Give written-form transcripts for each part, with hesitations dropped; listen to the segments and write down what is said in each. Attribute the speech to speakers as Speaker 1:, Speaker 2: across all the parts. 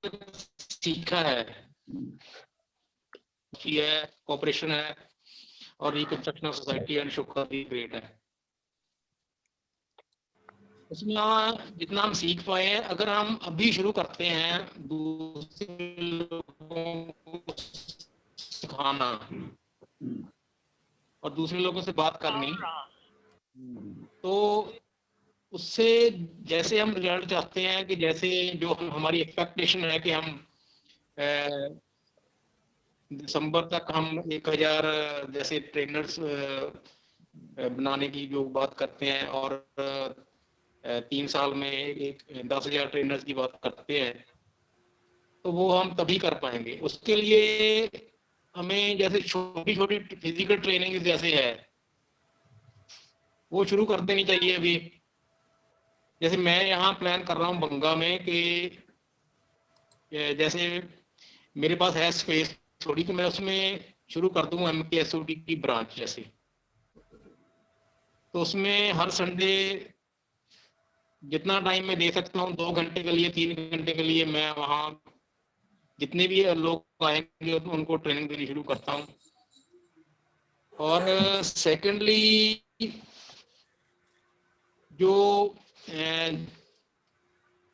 Speaker 1: सीखा है है कॉपरेशन है और रिकंस्ट्रक्शन ऑफ सोसाइटी एंड शुक्र भी ग्रेट है। उसमें जितना हम सीख पाए हैं, अगर हम अभी शुरू करते हैं दूसरे लोगों को सिखाना और दूसरे लोगों से बात करनी, तो उससे जैसे हम रिजल्ट चाहते हैं कि जैसे जो हमारी एक्सपेक्टेशन है कि हम दिसंबर तक हम 1000 जैसे ट्रेनर्स बनाने की जो बात करते हैं और 3 साल में 10,000 ट्रेनर्स की बात करते हैं, तो वो हम तभी कर पाएंगे। उसके लिए हमें जैसे छोटी छोटी फिजिकल ट्रेनिंग जैसे है वो शुरू कर देनी चाहिए अभी। जैसे मैं यहाँ प्लान कर रहा हूँ बंगा में कि जैसे मेरे पास है स्पेस थोड़ी, तो मैं उसमें शुरू कर दूँ MKSOT की ब्रांच जैसे। तो उसमें हर संडे जितना टाइम मैं दे सकता हूँ, 2 घंटे के लिए 3 घंटे के लिए, मैं वहाँ जितने भी लोग आएंगे उनको ट्रेनिंग देनी शुरू करता हूँ। और सेकेंडली जो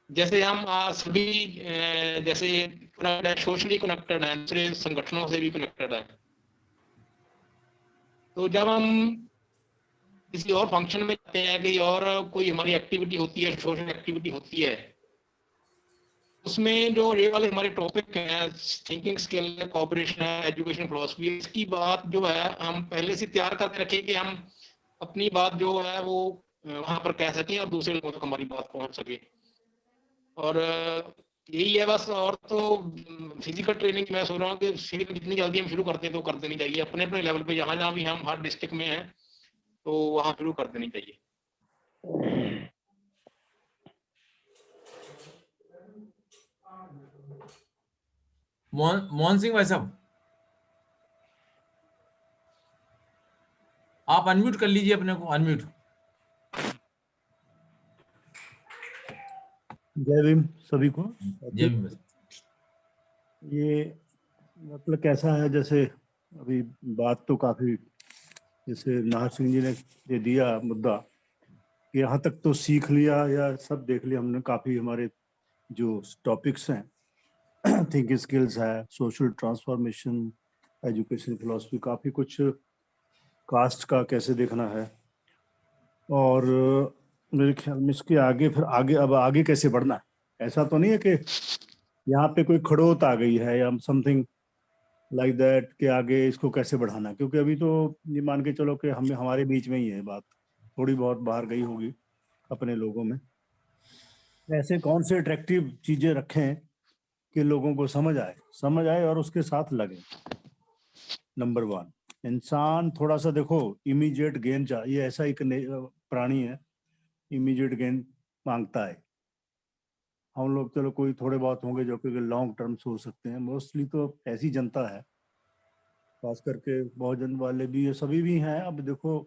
Speaker 1: जैसे हम सभी जैसे सोशली कनेक्टेड हैं, दूसरे संगठनों से भी कनेक्टेड है, तो जब हम किसी और फंक्शन में जाते हैं कि और कोई हमारी एक्टिविटी होती है, सोशल एक्टिविटी होती है, उसमें जो ये वाले हमारे टॉपिक हैं, थिंकिंग स्किल, कोऑपरेशन है, एजुकेशन फिलॉसफी, इसकी बात जो है हम पहले से तैयार करके रखें कि हम अपनी बात जो है वो वहां पर कह सकें और दूसरे लोगों तक हमारी बात पहुंच सके। और यही है बस। और तो फिजिकल ट्रेनिंग मैं सोच रहा हूँ कि जितनी जल्दी हम शुरू करते हैं तो कर देनी चाहिए अपने अपने लेवल पे, जहाँ जहाँ भी हम हर डिस्ट्रिक्ट में हैं तो वहाँ शुरू कर देनी चाहिए।
Speaker 2: मोहन सिंह भाई साहब, आप अनम्यूट कर लीजिए अपने को, अनम्यूट।
Speaker 3: जय भीम सभी को।
Speaker 2: जय भीम।
Speaker 3: ये मतलब कैसा है, जैसे अभी बात तो काफी, जैसे नाहर सिंह जी ने ये दिया मुद्दा कि यहाँ तक तो सीख लिया या सब देख लिया हमने, काफी हमारे जो टॉपिक्स हैं थिंकिंग स्किल्स है, सोशल ट्रांसफॉर्मेशन, एजुकेशन फिलॉसफी, काफी कुछ, कास्ट का कैसे देखना है, और मेरे ख्याल में इसके आगे फिर आगे अब आगे कैसे बढ़ना है। ऐसा तो नहीं है कि यहाँ पे कोई खड़ोत आ गई है या समथिंग लाइक दैट के आगे इसको कैसे बढ़ाना, क्योंकि अभी तो ये मान के चलो कि हम हमारे बीच में ही है बात, थोड़ी बहुत बाहर गई होगी अपने लोगों में। ऐसे कौन से अट्रैक्टिव चीजें रखें कि लोगों को समझ आए और उसके साथ लगे। नंबर 1, इंसान थोड़ा सा देखो इमीडिएट गेन चाहिए, ऐसा एक प्राणी है, इमीडिएट गेन मांगता है। हम लोग चलो कोई थोड़े बहुत होंगे जो कि लॉन्ग टर्म सोच सकते हैं, मोस्टली तो ऐसी जनता है, खास करके बहुजन वाले भी, ये सभी भी हैं। अब देखो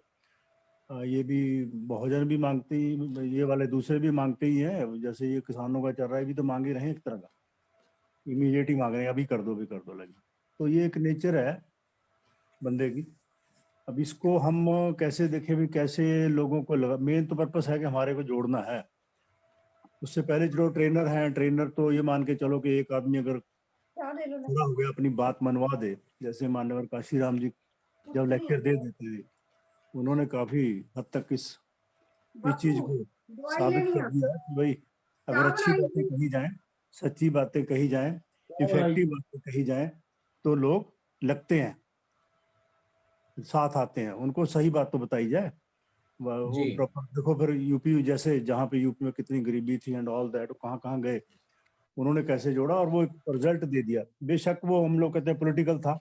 Speaker 3: ये भी बहुजन भी मांगते ही, ये वाले दूसरे भी मांगते ही हैं, जैसे ये किसानों का चल रहा है भी तो मांगे रहे एक तरह का, इमीडिएट ही मांग रहे हैं, अभी कर दो लगे। तो ये एक नेचर है बंदे की। अब इसको हम कैसे देखें भी, कैसे लोगों को लगा, मेन तो पर्पस है कि हमारे को जोड़ना है। उससे पहले जो ट्रेनर हैं, ट्रेनर तो ये मान के चलो कि एक आदमी अगर पूरा हो गया अपनी बात मनवा दे, जैसे मान्यवर काशीराम जी जब लेक्चर दे देते थे, उन्होंने काफी हद तक इस चीज को साबित कर दिया है कि भाई अगर अच्छी बातें कही जाएं, सच्ची बातें कही जाएं, इफेक्टिव बातें कही जाएं, तो लोग लगते हैं, साथ आते हैं, उनको सही बात तो बताई जाए। वो प्रॉपर देखो फिर यूपी जैसे, जहाँ पे यूपी में कितनी गरीबी थी एंड ऑल दैट, कहाँ कहाँ गए, उन्होंने कैसे जोड़ा और वो रिजल्ट दे दिया। बेशक वो हम लोग कहते हैं पॉलिटिकल था,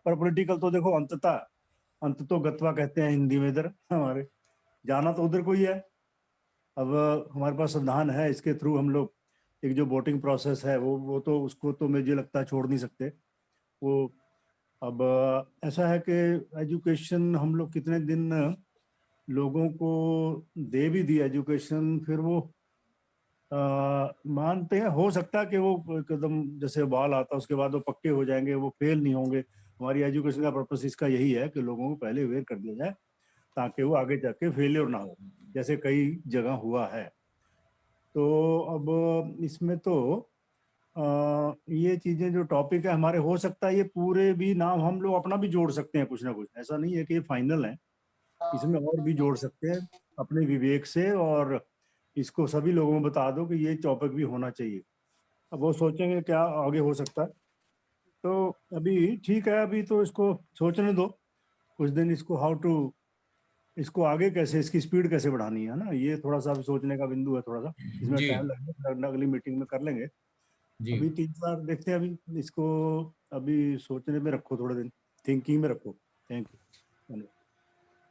Speaker 3: पर पॉलिटिकल तो देखो अंततः अंत तो गत्वा कहते हैं हिंदी में, इधर हमारे जाना तो उधर को ही है। अब हमारे पास संविधान है, इसके थ्रू हम लोग एक जो वोटिंग प्रोसेस है वो तो उसको तो मुझे लगता है छोड़ नहीं सकते वो। अब ऐसा है कि एजुकेशन हम लोग कितने दिन लोगों को दे भी दी एजुकेशन, फिर वो मानते हैं हो सकता है कि वो एकदम जैसे बाल आता है उसके बाद वो पक्के हो जाएंगे, वो फेल नहीं होंगे। हमारी एजुकेशन का पर्पस इसका यही है कि लोगों को पहले अवेयर कर दिया जाए ताकि वो आगे जाके फेलियर ना हो, जैसे कई जगह हुआ है। तो अब इसमें तो ये चीजें जो टॉपिक है हमारे, हो सकता है ये पूरे भी नाम हम लोग अपना भी जोड़ सकते हैं कुछ ना कुछ, ऐसा नहीं है कि ये फाइनल है, इसमें और भी जोड़ सकते हैं अपने विवेक से, और इसको सभी लोगों को बता दो कि ये टॉपिक भी होना चाहिए। अब वो सोचेंगे क्या आगे हो सकता है। तो अभी ठीक है, अभी तो इसको सोचने दो कुछ दिन, इसको हाउ टू, इसको आगे कैसे, इसकी स्पीड कैसे बढ़ानी है ना, ये थोड़ा सा अभी सोचने का बिंदु है, थोड़ा सा इसमें
Speaker 2: जी
Speaker 3: टाइम लगेगा, अगली मीटिंग में कर लेंगे।
Speaker 2: जी
Speaker 3: अभी 3-4 देखते हैं, अभी इसको अभी सोचने में रखो, थोड़े दिन थिंकिंग में रखो। थैंक यू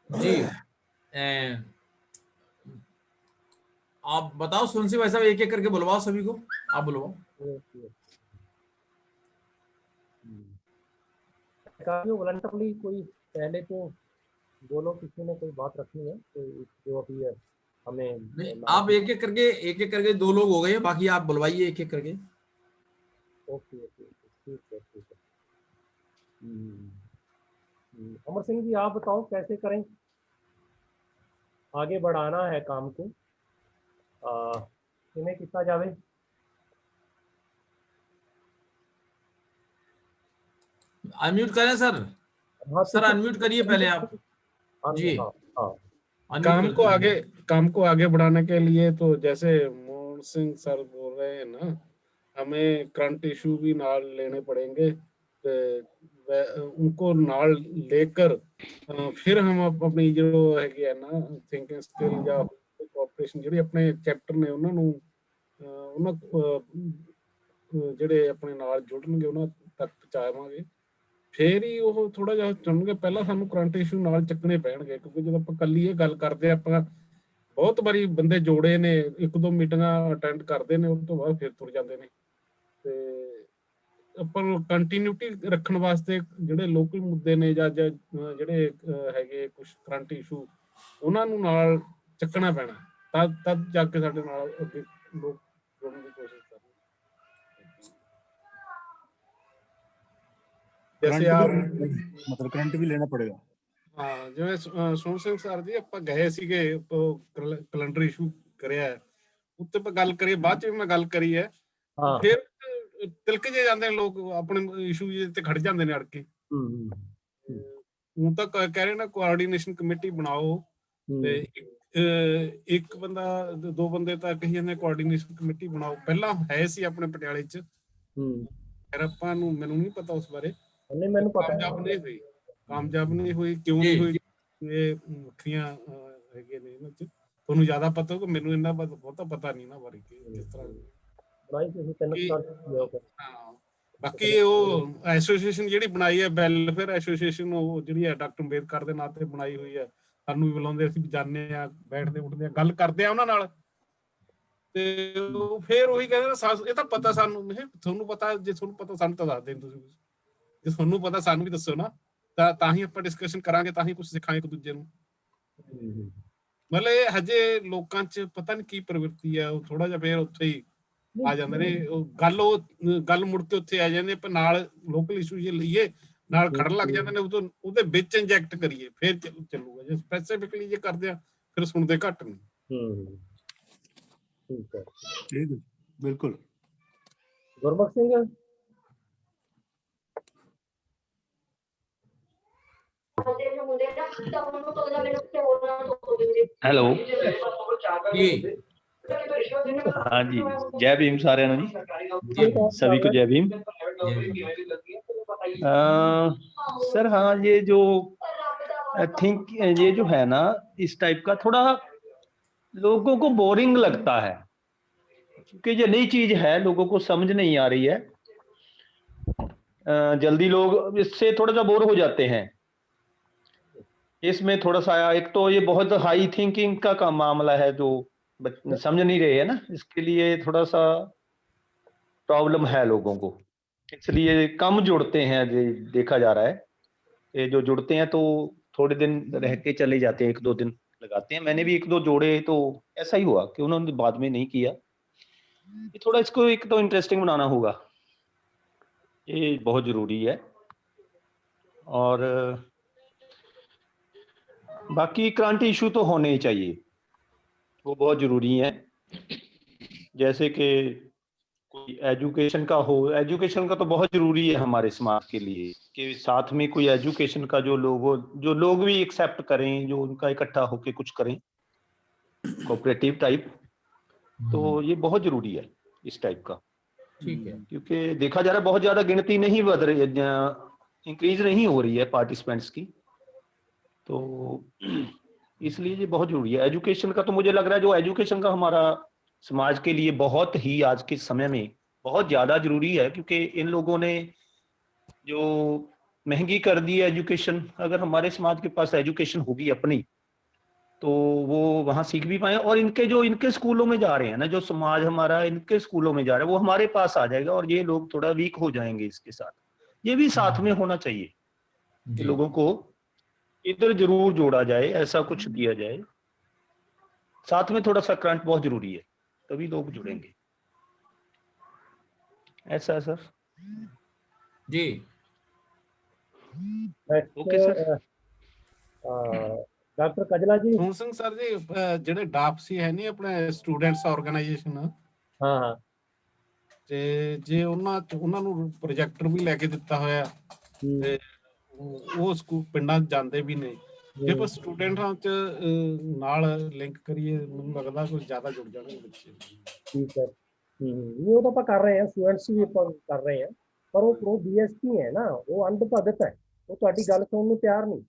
Speaker 2: जी। आप बताओ सुनसी भाई साहब, एक एक करके बुलवाओ सभी को, आप बुलवाओ।
Speaker 4: वॉलंटरली कोई पहले तो बोलो, किसी ने कोई बात रखनी है तो जो अभी है हमें
Speaker 2: नहीं, आप एक एक करके 2 लोग हो गए, बाकी आप बुलवाइए एक एक करके।
Speaker 4: ओके ओके ठीक है ठीक है। अमर सिंह जी आप बताओ कैसे करें, आगे बढ़ाना है काम को, किमें किया जावे।
Speaker 2: अनम्यूट करें सर।
Speaker 4: हाँ
Speaker 2: सर अनम्यूट करिए पहले आप जी।
Speaker 4: हाँ हाँ
Speaker 2: अनम्यूट कर दीजिए।
Speaker 5: काम को आगे बढ़ाने के लिए तो जैसे मोहन सिंह सर बोल रहे हैं ना, हमें करंट इशू भी नाल लेने पड़ेंगे, उनको नाल लेकर फिर हम अपनी जो है ना थिंकिंग स्किल या ਕੋਆਪਰੇਸ਼ਨ ਜਿਹੜੀ ਆਪਣੇ ਚੈਪਟਰ ਨੇ ਉਹਨਾਂ ਨੂੰ ਉਹਨਾਂ ਜਿਹੜੇ ਆਪਣੇ ਨਾਲ ਜੁੜਨਗੇ ਉਹਨਾਂ ਤੱਕ ਪਹੁੰਚਾਵਾਂਗੇ, ਫੇਰ ਹੀ ਉਹ ਥੋੜਾ ਜਿਹਾ ਚੁਣਨਗੇ। ਪਹਿਲਾਂ ਸਾਨੂੰ ਕਰੰਟ ਇਸ਼ੂ ਨਾਲ ਚੱਕਣੇ ਪੈਣਗੇ, ਕਿਉਂਕਿ ਜਦੋਂ ਆਪਾਂ ਕੱਲੀ ਇਹ ਗੱਲ ਕਰਦੇ ਆਪਾਂ ਬਹੁਤ ਵਾਰੀ ਬੰਦੇ ਜੋੜੇ ਨੇ, 1-2 ਮੀਟਿੰਗਾਂ ਅਟੈਂਡ ਕਰਦੇ ਨੇ, ਉਸ ਤੋਂ ਬਾਅਦ ਫਿਰ ਤੁਰ ਜਾਂਦੇ ਨੇ। ਤੇ ਆਪਾਂ ਨੂੰ ਕੰਟੀਨਿਊਟੀ ਰੱਖਣ ਵਾਸਤੇ ਜਿਹੜੇ ਲੋਕਲ ਮੁੱਦੇ ਨੇ ਜਾਂ ਜਿਹੜੇ ਹੈਗੇ ਕੁਝ ਕਰੰਟ ਇਸ਼ੂ, ਉਹਨਾਂ ਨੂੰ ਨਾਲ ਚੱਕਣਾ ਪੈਣਾ, ਤਦ ਜਾ ਕੇ ਸਾਡੇ ਨਾਲ ਅੱਗੇ ਲੋਕ ਜੁੜਨ ਦੀ ਕੋਸ਼ਿਸ਼ ਕਰਨਗੇ। जैसे आप
Speaker 3: मतलब करंट भी लेना पड़ेगा।
Speaker 5: हाँ, ਜਿਵੇਂ ਸੁਣ ਸਿੰਘ ਸਰ ਜੀ ਆਪਾਂ ਗਏ ਸੀਗੇ ਕੈਲੰਡਰ ਇਸ਼ੂ ਕਰਿਆ, ਉੱਤੇ ਆਪਾਂ ਗੱਲ ਕਰੀਏ, ਬਾਅਦ ਚ ਵੀ ਮੈਂ ਗੱਲ ਕਰੀ ਹੈ, ਫਿਰ ਤਿਲਕ ਜੇ ਜਾਂਦੇ ਨੇ ਲੋਕ, ਆਪਣੇ ਇਸ਼ੂ ਤੇ ਖੜ ਜਾਂਦੇ ਨੇ ਅੜ ਕੇ। ਹੁਣ ਤਾਂ ਕਹਿ ਰਹੇ ਨਾ ਕੋਆਰਡੀਨੇਸ਼ਨ ਕਮੇਟੀ ਬਣਾਓ, ਤੇ ਇੱਕ ਬੰਦਾ 2 ਬੰਦੇ ਤਾਂ ਕਹੀ ਜਾਂਦੇ ਕੋਆਰਡੀਨੇਸ਼ਨ ਕਮੇਟੀ ਬਣਾਓ। ਪਹਿਲਾਂ ਹੈ ਸੀ ਆਪਣੇ ਪਟਿਆਲੇ ਚ, ਫਿਰ ਆਪਾਂ ਨੂੰ, ਮੈਨੂੰ ਨਹੀਂ ਪਤਾ ਉਸ ਬਾਰੇ,
Speaker 4: ਮੈਨੂੰ ਪਤਾ
Speaker 5: ਕਾਮਯਾਬ ਨਹੀਂ ਹੋਈ, ਕਿਉਂ ਨਹੀਂ ਹੋਈ, ਇਹ ਵੱਖਰੀਆਂ ਹੈਗੇ ਨੇ ਇਹਨਾਂ ਚ, ਤੁਹਾਨੂੰ ਜ਼ਿਆਦਾ ਪਤਾ ਹੋਊਗਾ, ਮੈਨੂੰ ਇੰਨਾ ਬਹੁਤਾ ਪਤਾ ਨਹੀਂ ਨਾ ਬਾਰੇ ਕਿਸ ਤਰ੍ਹਾਂ। ਬਾਕੀ ਉਹ ਐਸੋਸੀਏਸ਼ਨ ਜਿਹੜੀ ਬਣਾਈ ਹੈ, ਵੈਲਫੇਅਰ ਐਸੋਸੀਏਸ਼ਨ, ਉਹ ਜਿਹੜੀ ਹੈ ਡਾਕਟਰ ਅੰਬੇਦਕਰ ਦੇ ਨਾਂ ਤੇ ਬਣਾਈ ਹੋਈ ਹੈ, ਸਾਨੂੰ ਵੀ ਬੁਲਾਉਂਦੇ, ਅਸੀਂ ਵੀ ਜਾਂਦੇ ਆ, ਬੈਠਦੇ ਉੱਠਦੇ ਆ, ਗੱਲ ਕਰਦੇ ਆ ਉਹਨਾਂ ਨਾਲ, ਤੇ ਫਿਰ ਉਹੀ ਕਹਿੰਦੇ ਇਹ ਤਾਂ ਪਤਾ ਸਾਨੂੰ, ਤੁਹਾਨੂੰ ਪਤਾ, ਜੇ ਤੁਹਾਨੂੰ ਪਤਾ ਸਾਨੂੰ ਤਾਂ ਦੱਸ ਦੇਣ ਤੁਸੀਂ, ਜੇ ਤੁਹਾਨੂੰ ਪਤਾ ਸਾਨੂੰ ਵੀ ਦੱਸੋ ਨਾ, ਤਾਂ ਹੀ ਆਪਾਂ ਡਿਸਕਸ਼ਨ ਕਰਾਂਗੇ, ਤਾਂ ਹੀ ਕੁਝ ਸਿੱਖਾਂਗੇ ਇੱਕ ਦੂਜੇ ਨੂੰ। ਮਤਲਬ ਇਹ ਹਜੇ ਲੋਕਾਂ 'ਚ ਪਤਾ ਨਹੀਂ ਕੀ ਪ੍ਰਵਿਰਤੀ ਹੈ, ਉਹ ਥੋੜਾ ਜਿਹਾ ਫਿਰ ਉੱਥੇ ਹੀ ਆ ਜਾਂਦੇ ਨੇ, ਉਹ ਗੱਲ ਮੁੜ ਕੇ ਉੱਥੇ ਆ ਜਾਂਦੇ, ਆਪਾਂ ਨਾਲ ਲੋਕਲ ਇਸ਼ੂ ਜੇ ਲਈਏ, ਨਾਲ ਖੜਨ ਲੱਗ ਜਾਂਦੇ ਨੇ, ਉਹਦੇ ਵਿੱਚ ਇੰਜੈਕਟ ਕਰੀਏ, ਫਿਰ ਚੱਲੂਗਾ। ਜੇ ਸਪੈਸੀਫਿਕਲੀ ਜੇ ਕਰਦੇ ਆ, ਫਿਰ ਸੁਣਦੇ ਘੱਟ ਨੇ।
Speaker 4: ठीक है,
Speaker 3: बिल्कुल।
Speaker 4: गुरमुख सिंह
Speaker 6: हेलो हाँ जी, जय भीम सारे जी, सभी को जय भीम। सर हाँ, ये जो ये जो है ना, इस टाइप का थोड़ा लोगों को बोरिंग लगता है, क्योंकि ये नई चीज है, लोगों को समझ नहीं आ रही है, जल्दी लोग इससे थोड़ा सा बोर हो जाते हैं। इसमें थोड़ा सा, एक तो ये बहुत हाई थिंकिंग का मामला है, जो समझ नहीं रहे है ना, इसके लिए थोड़ा सा प्रॉब्लम है लोगों को, इसलिए कम जुड़ते हैं। देखा जा रहा है, ये जो जुड़ते हैं तो थोड़े दिन रह के चले जाते हैं, 1-2 दिन लगाते हैं। मैंने भी 1-2 जोड़े, तो ऐसा ही हुआ कि उन्होंने बाद में नहीं किया, ये थोड़ा इसको एक तो इंटरेस्टिंग बनाना होगा, ये बहुत जरूरी है। और बाकी करंट इशू तो होने ही चाहिए, वो बहुत जरूरी है। जैसे कि कोई एजुकेशन का हो, एजुकेशन का तो बहुत जरूरी है हमारे समाज के लिए, कि साथ में कोई एजुकेशन का जो लोग भी एक्सेप्ट करें, जो उनका इकट्ठा होके कुछ करें, कोऑपरेटिव टाइप, तो ये बहुत जरूरी है इस टाइप का।
Speaker 2: ठीक है।
Speaker 6: क्योंकि देखा जा रहा है बहुत ज्यादा गिनती नहीं बढ़ रही है, इंक्रीज नहीं हो रही है पार्टिसिपेंट्स की, तो इसलिए ये बहुत जरूरी है। एजुकेशन का तो मुझे लग रहा है जो एजुकेशन का हमारा समाज के लिए बहुत ही आज के समय में बहुत ज्यादा जरूरी है, क्योंकि इन लोगों ने जो महंगी कर दी है एजुकेशन, अगर हमारे समाज के पास एजुकेशन होगी अपनी तो वो वहां सीख भी पाए, और इनके स्कूलों में जा रहे हैं ना, जो समाज हमारा इनके स्कूलों में जा रहा है वो हमारे पास आ जाएगा, और ये लोग थोड़ा वीक हो जाएंगे इसके साथ। ये भी साथ में होना चाहिए कि
Speaker 2: जी।
Speaker 6: लोगों को इधर जरूर जोड़ा जाए, ऐसा कुछ दिया जाए साथ में। थोड़ा सा करंट बहुत जरूरी है, तभी लोग जुड़ेंगे। ऐसा है सर।
Speaker 2: जी
Speaker 6: ओके सर।
Speaker 4: डॉक्टर कजला जी।
Speaker 5: ਸੁਣ ਸਿੰਘ ਸਰ ਜੀ, ਜਿਹੜੇ ਡਾਪਸੀ ਹੈ ਨਹੀਂ ਆਪਣੇ ਸਟੂਡੈਂਟਸ ਆਰਗੇਨਾਈਜੇਸ਼ਨ,
Speaker 4: ਹਾਂ ਹਾਂ
Speaker 5: ਤੇ ਜੇ ਉਹਨਾਂ ਨੂੰ ਪ੍ਰੋਜੈਕਟਰ ਵੀ ਲੈ ਕੇ ਦਿੱਤਾ ਹੋਇਆ ਤੇ ਉਹ ਸਕੂਲ ਪਿੰਡਾਂ 'ਚ ਜਾਂਦੇ ਵੀ ਨੇ, ਜੇ ਆਪਾਂ ਸਟੂਡੈਂਟਾਂ 'ਚ ਨਾਲ ਲਿੰਕ ਕਰੀਏ ਮੈਨੂੰ ਲੱਗਦਾ ਕੁਝ ਜ਼ਿਆਦਾ ਜੁੜ ਜਾਣਗੇ ਬੱਚੇ।
Speaker 4: ਠੀਕ ਹੈ। ਇਹ ਉਹ ਤਾਂ ਆਪਾਂ ਕਰ ਰਹੇ ਹਾਂ, ਸਟੂਡੈਂਟਸ ਵੀ ਆਪਾਂ ਕਰ ਰਹੇ ਹਾਂ, ਪਰ ਉਹ BSP ਹੈ ਨਾ, ਉਹ ਅੰਧ ਭਗਤ ਹੈ, ਉਹ ਤੁਹਾਡੀ ਗੱਲ ਸੁਣਨ ਨੂੰ ਤਿਆਰ ਨਹੀਂ।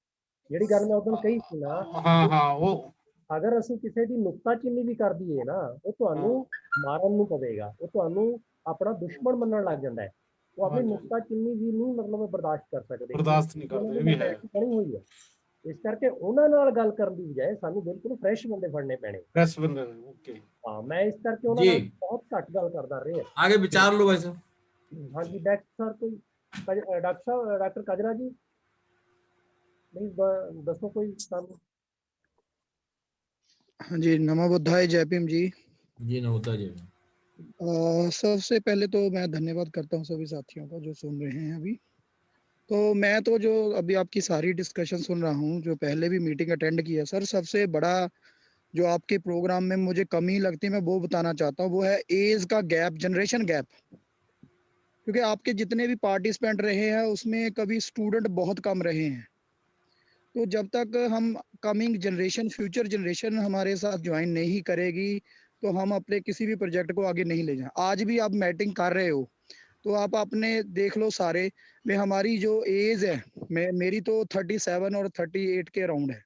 Speaker 4: ਜਿਹੜੀ ਗੱਲ ਮੈਂ ਉਦੋਂ ਕਹੀ ਸੀ ਨਾ,
Speaker 5: ਹਾਂ ਉਹ
Speaker 4: ਅਗਰ ਅਸੀਂ ਕਿਸੇ ਦੀ ਨੁਕਤਾਚੀਨੀ ਵੀ ਕਰ ਦਈਏ ਨਾ, ਉਹ ਤੁਹਾਨੂੰ ਮਾਰਨ ਨੂੰ ਪਵੇਗਾ, ਉਹ ਤੁਹਾਨੂੰ ਆਪਣਾ ਦੁਸ਼ਮਣ ਮੰਨਣ ਲੱਗ ਜਾਂਦਾ ਹੈ। ਉਹ ਆਪਣੀ ਨੁਕਤਾਚੀਨੀ ਵੀ ਨਹੀਂ ਮਤਲਬ ਬਰਦਾਸ਼ਤ ਕਰ ਸਕਦੇ,
Speaker 5: ਬਰਦਾਸ਼ਤ ਨਹੀਂ ਕਰਦੇ, ਇਹ ਵੀ ਹੈ।
Speaker 4: ਬਣੀ ਹੋਈ ਹੈ। ਇਸ ਕਰਕੇ ਉਹਨਾਂ ਨਾਲ ਗੱਲ ਕਰਨ ਦੀ ਬਜਾਏ ਸਾਨੂੰ ਬਿਲਕੁਲ ਫਰੈਸ਼ ਬੰਦੇ ਫੜਨੇ ਪੈਣੇ।
Speaker 5: ਫਰੈਸ਼ ਬੰਦੇ, ਓਕੇ।
Speaker 4: ਹਾਂ, ਮੈਂ ਇਸ ਕਰਕੇ ਉਹਨਾਂ ਨਾਲ ਬਹੁਤ ਘੱਟ ਗੱਲ ਕਰਦਾ ਰਿਹਾ।
Speaker 2: आगे विचार लो वैसे।
Speaker 4: ਹਾਂਜੀ ਡਾਕਟਰ ਸਰ, ਕੋਈ ਡਾਕਟਰ ਕਜਲਾ ਜੀ प्लीज दसो कोई ਸਾਨੂੰ।
Speaker 7: हाँ जी, नमो बुद्धाय, जय भीम जी।
Speaker 2: जी नमोता जी।
Speaker 7: सबसे पहले तो मैं धन्यवाद करता हूँ सभी साथियों का जो सुन रहे हैं अभी। तो मैं तो जो अभी आपकी सारी डिस्कशन सुन रहा हूँ, जो पहले भी मीटिंग अटेंड की है सर, सबसे बड़ा जो आपके प्रोग्राम में मुझे कमी लगती है मैं वो बताना चाहता हूँ, वो है एज का गैप, जनरेशन गैप। क्योंकि आपके जितने भी पार्टिसिपेंट रहे हैं उसमें कभी स्टूडेंट बहुत कम रहे हैं। तो जब तक हम कमिंग जनरेशन, फ्यूचर जनरेशन हमारे साथ ज्वाइन नहीं करेगी तो हम अपने किसी भी प्रोजेक्ट को आगे नहीं ले जाए। आज भी आप मीटिंग कर रहे हो तो आप अपने देख लो सारे में, हमारी जो एज है, मेरी तो 37 और 38 के अराउंड है।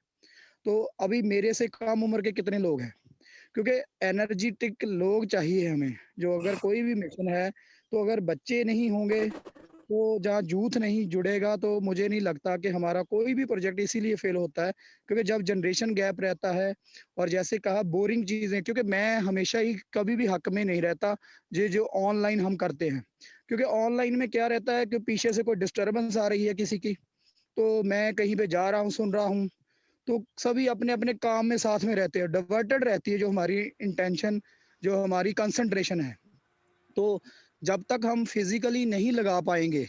Speaker 7: तो अभी मेरे से कम उम्र के कितने लोग हैं? क्योंकि एनर्जेटिक लोग चाहिए हमें, जो अगर कोई भी मिशन है तो अगर बच्चे नहीं होंगे तो जहाँ यूथ नहीं जुड़ेगा तो मुझे नहीं लगता कि हमारा कोई भी प्रोजेक्ट इसीलिए फेल होता है, क्योंकि जब जनरेशन गैप रहता है। और जैसे कहा बोरिंग चीज़ें, क्योंकि मैं हमेशा ही कभी भी हक में नहीं रहता जो ऑनलाइन हम करते हैं, क्योंकि ऑनलाइन में क्या रहता है कि पीछे से कोई डिस्टर्बेंस आ रही है किसी की, तो मैं कहीं पे जा रहा हूँ, सुन रहा हूँ, तो सभी अपने अपने काम में साथ में रहते हैं, डाइवर्टेड रहती है जो हमारी इंटेंशन, जो हमारी कंसंट्रेशन है। तो जब तक हम फिजिकली नहीं लगा पाएंगे,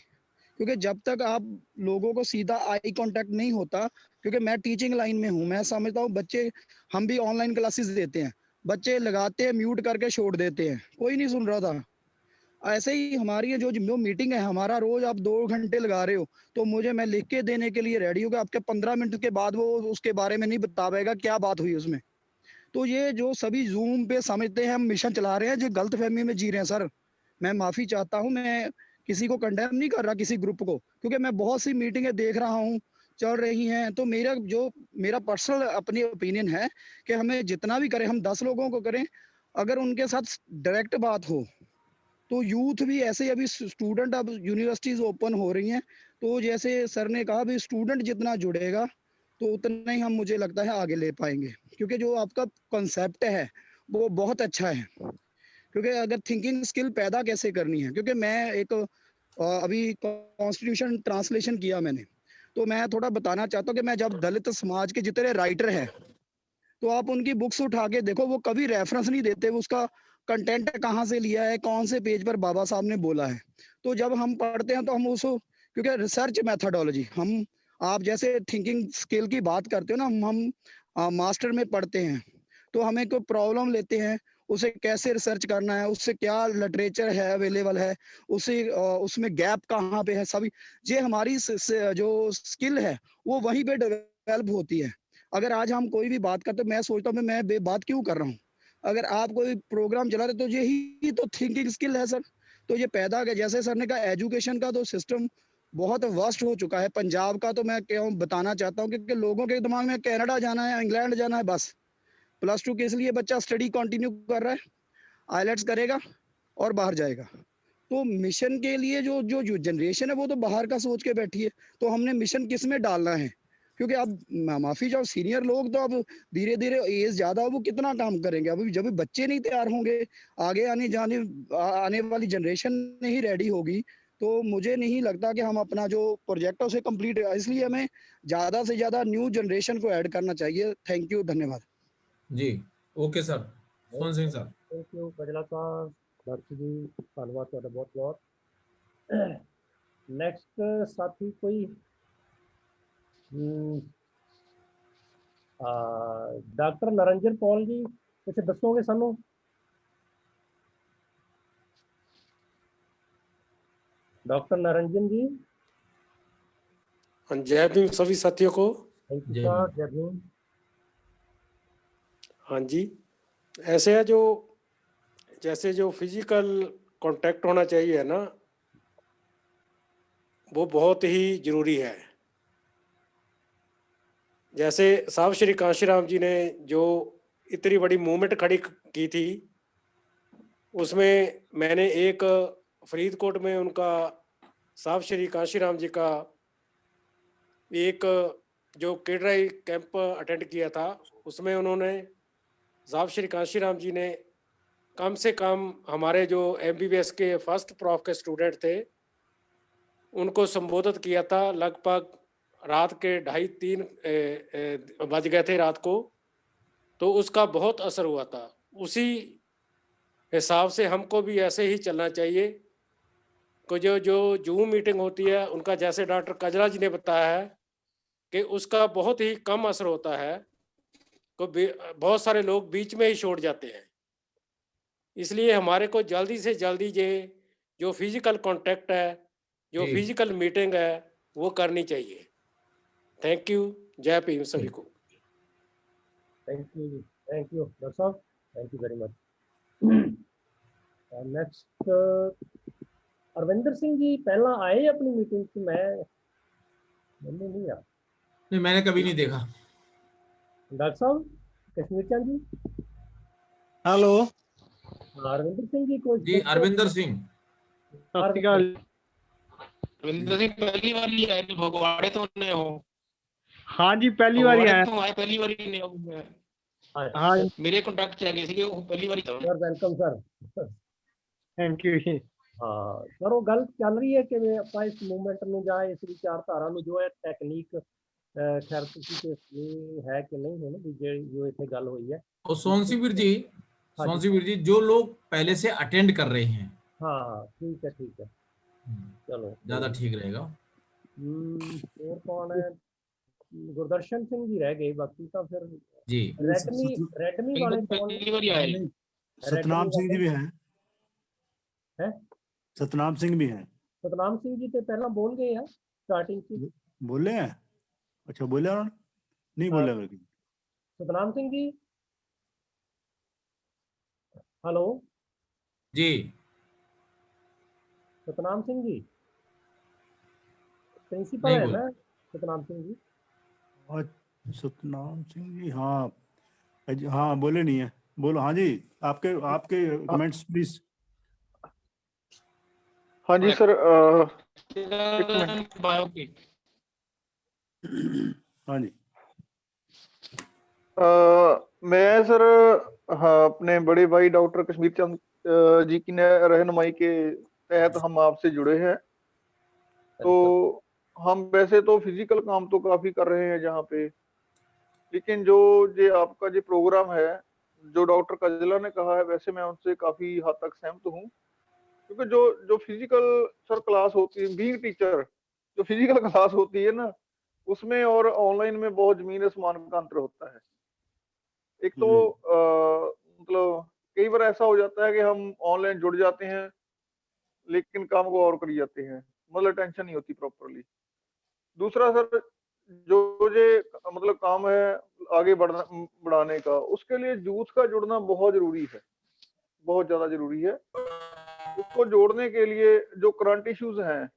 Speaker 7: क्योंकि जब तक आप लोगों को सीधा आई कांटेक्ट नहीं होता, क्योंकि मैं टीचिंग लाइन में हूँ, मैं समझता हूँ बच्चे, हम भी ऑनलाइन क्लासेस देते हैं, बच्चे लगाते हैं म्यूट करके छोड़ देते हैं, कोई नहीं सुन रहा था। ऐसे ही हमारी जो मीटिंग है, हमारा रोज आप 2 घंटे लगा रहे हो तो मुझे, मैं लिख के देने के लिए रेडी हूँ कि आपके 15 मिनट के बाद वो उसके बारे में नहीं बता पाएगा क्या बात हुई उसमें। तो ये जो सभी जूम पे समझते हैं हम मिशन चला रहे हैं, जो गलत फहमी में जी रहे हैं सर, मैं माफी चाहता हूँ, मैं किसी को कंडेम नहीं कर रहा, किसी ग्रुप को, क्योंकि मैं बहुत सी मीटिंगें देख रहा हूँ चल रही हैं। तो मेरा पर्सनल अपनी ओपिनियन है कि हमें जितना भी करें, हम 10 लोगों को करें, अगर उनके साथ डायरेक्ट बात हो तो यूथ भी ऐसे, अभी स्टूडेंट, अब यूनिवर्सिटीज ओपन हो रही हैं, तो जैसे सर ने कहा भी स्टूडेंट जितना जुड़ेगा तो उतना ही हम, मुझे लगता है, आगे ले पाएंगे। क्योंकि जो आपका कॉन्सेप्ट है वो बहुत अच्छा है, क्योंकि अगर थिंकिंग स्किल पैदा कैसे करनी है, क्योंकि मैं एक अभी कॉन्स्टिट्यूशन ट्रांसलेशन किया मैंने, तो मैं थोड़ा बताना चाहता हूँ कि मैं जब दलित समाज के जितने राइटर हैं तो आप उनकी बुक्स उठा के देखो, वो कभी रेफरेंस नहीं देते, वो उसका कंटेंट कहाँ से लिया है, कौन से पेज पर बाबा साहब ने बोला है। तो जब हम पढ़ते हैं तो हम उसको, क्योंकि रिसर्च मेथोडोलॉजी, हम आप जैसे थिंकिंग स्किल की बात करते हो ना, हम मास्टर में पढ़ते हैं तो हमें कोई प्रॉब्लम लेते हैं, उसे कैसे रिसर्च करना है, उससे क्या लिटरेचर है अवेलेबल है, उसे उसमें गैप कहाँ पे है, सभी ये हमारी जो स्किल है वो वहीं पे डेवलप होती है। अगर आज हम कोई भी बात करते, मैं सोचता हूँ मैं बात क्यों कर रहा हूँ, अगर आप कोई प्रोग्राम चला रहे तो यही तो थिंकिंग स्किल है सर। तो ये पैदा कर, जैसे सर ने कहा एजुकेशन का तो सिस्टम बहुत वर्स्ट हो चुका है पंजाब का, तो मैं क्यों बताना चाहता हूँ क्योंकि लोगों के दिमाग में कनाडा जाना है, इंग्लैंड जाना है, बस +2 के इसलिए बच्चा स्टडी कंटिन्यू कर रहा है, आईलेट्स करेगा और बाहर जाएगा। तो मिशन के लिए जो जो जो जनरेशन है वो तो बाहर का सोच के बैठी है, तो हमने मिशन किस में डालना है, क्योंकि अब माफी चाहो सीनियर लोग तो अब धीरे धीरे एज ज्यादा, वो कितना काम करेंगे, अभी जब बच्चे नहीं तैयार होंगे, आगे आने वाली जनरेशन नहीं रेडी होगी, तो मुझे नहीं लगता कि हम अपना जो प्रोजेक्ट है उसे कंप्लीट, इसलिए हमें ज्यादा से ज्यादा न्यू जनरेशन को ऐड करना चाहिए। थैंक यू, धन्यवाद
Speaker 2: जी। Okay sir, Sohan Singh sir.
Speaker 4: Thank you Gazala sahab, Bharat ji, धन्यवाद ਤੁਹਾਡਾ बहुत बहुत। नेक्स्ट साथी कोई डॉक्टर नरंजन पॉल जी कुछ दसोगे सानू? डॉक्टर नरंजन जी।
Speaker 8: जय भीम सभी साथियों को।
Speaker 4: थैंक यू
Speaker 2: जय
Speaker 4: सर,
Speaker 2: भीम।
Speaker 4: जय भीम।
Speaker 8: हाँ जी, ऐसे है जो जैसे जो फिजिकल कांटेक्ट होना चाहिए ना, वो बहुत ही जरूरी है। जैसे साहब श्री कांशीराम जी ने जो इतनी बड़ी मूवमेंट खड़ी की थी, उसमें मैंने एक फरीदकोट में उनका साहब श्री कांशीराम जी का एक जो केडराई कैंप अटेंड किया था, उसमें उन्होंने साहब श्री कांशीराम जी ने कम से कम हमारे जो MBBS के फर्स्ट प्रॉफ के स्टूडेंट थे उनको संबोधित किया था। लगभग रात के 2:30-3 बज गए थे रात को, तो उसका बहुत असर हुआ था। उसी हिसाब से हमको भी ऐसे ही चलना चाहिए कि जो जो जूम मीटिंग होती है उनका, जैसे डॉक्टर कजरा जी ने बताया है कि उसका बहुत ही कम असर होता है, को बहुत सारे लोग बीच में ही छोड़ जाते हैं। इसलिए हमारे को जल्दी से जल्दी ये जो फिजिकल कांटेक्ट है, जो
Speaker 2: जी।
Speaker 8: फिजिकल मीटिंग है, वो करनी चाहिए। थैंक यू, जय भीम सभी को।
Speaker 4: थैंक यू जी, थैंक यू डॉक्टर साहब, thank you very much. Next Arvinder Singh ji पहला आए अपनी मीटिंग से, मैंने नहीं आया।
Speaker 2: नहीं, मैंने कभी नहीं देखा।
Speaker 4: डॉक्टर साहब कश्मीर चंद जी।
Speaker 9: हेलो
Speaker 4: अरविंदर सिंह जी को
Speaker 2: जी, अरविंदर सिंह।
Speaker 9: सत श्री अकाल।
Speaker 1: रविंद्र सिंह पहली बार ही आए थे, भगवाड़े तो नहीं हो?
Speaker 9: हाँ जी पहली बार ही आया।
Speaker 1: तो आए पहली बार ही नहीं।
Speaker 9: हाँ
Speaker 1: मेरे कांटेक्ट ਚ ਹੈਗੇ ਸੀਗੇ, ਉਹ ਪਹਿਲੀ ਵਾਰੀ ਤਾਂ।
Speaker 4: Sir welcome sir.
Speaker 9: Thank you जी।
Speaker 4: ਹਾਂ ਸਰ ਉਹ ਗੱਲ ਚੱਲ ਰਹੀ ਹੈ ਕਿ ਆਪਾਂ ਇਸ ਮੂਵਮੈਂਟ ਨੂੰ ਜਾਂ ਇਸ ਵਿਚਾਰਧਾਰਾ ਨੂੰ ਜੋ ਹੈ ਟੈਕਨੀਕ ਖੈਰ ਤੁਸੀਂ ਤੇ ਹੈ ਕਿ ਨਹੀਂ ਹੈ ਨਾ ਵੀ ਜੋ ਇੱਥੇ ਗੱਲ ਹੋਈ ਹੈ।
Speaker 2: और सोहन सिंह वीर जी, सोहन सिंह वीर जी, जो लोग पहले से अटेंड कर रहे हैं,
Speaker 4: हाँ ठीक है चलो
Speaker 2: ज्यादा ठीक रहेगा।
Speaker 4: और कौन है? गुरदर्शन सिंह जी रह गए, बाकी तो फिर
Speaker 2: जी।
Speaker 4: रेडमी वाले कौन?
Speaker 1: पहली बार आए।
Speaker 3: सतनाम सिंह जी भी हैं।
Speaker 4: हैं?
Speaker 3: सतनाम सिंह भी हैं।
Speaker 4: सतनाम सिंह जी तो पहला बोल गए हैं स्टार्टिंग से।
Speaker 3: बोले हैं? अच्छा बोले उन्होंने? नहीं बोले मेरे को।
Speaker 4: सतनाम सिंह जी हेलो।
Speaker 2: जी।
Speaker 4: सतनाम सिंह जी प्रिंसिपल
Speaker 2: नहीं
Speaker 4: है
Speaker 2: बोले।
Speaker 4: ना सतनाम सिंह जी?
Speaker 3: और सतनाम सिंह जी, हाँ हाँ बोले नहीं है। बोलो हाँ जी, आपके आपके कमेंट्स प्लीज।
Speaker 9: हाँ जी सर,
Speaker 1: बायोपिक।
Speaker 3: हाँ जी।
Speaker 9: मैं सर, हाँ अपने बड़े भाई डॉक्टर कश्मीर चंद जी की रहनुमाई के तहत हम आपसे जुड़े हैं। तो हम वैसे तो फिजिकल काम तो काफी कर रहे हैं जहाँ पे, लेकिन जो ये आपका जो प्रोग्राम है जो डॉक्टर कजला ने कहा है वैसे मैं उनसे काफी हद तक सहमत हूँ, क्योंकि जो जो फिजिकल सर क्लास होती है, बीइंग टीचर, जो फिजिकल क्लास होती है ना, उसमें और ऑनलाइन में बहुत जमीन आसमान का अंतर होता है। एक तो मतलब कई बार ऐसा हो जाता है कि हम ऑनलाइन जुड़ जाते हैं लेकिन काम को और करी जाते हैं, मतलब टेंशन नहीं होती प्रॉपरली। दूसरा सर, जो ये मतलब काम है आगे बढ़ाने का, उसके लिए यूथ का जुड़ना बहुत जरूरी है, बहुत ज्यादा जरूरी है। उसको जोड़ने के लिए जो करंट इश्यूज हैं,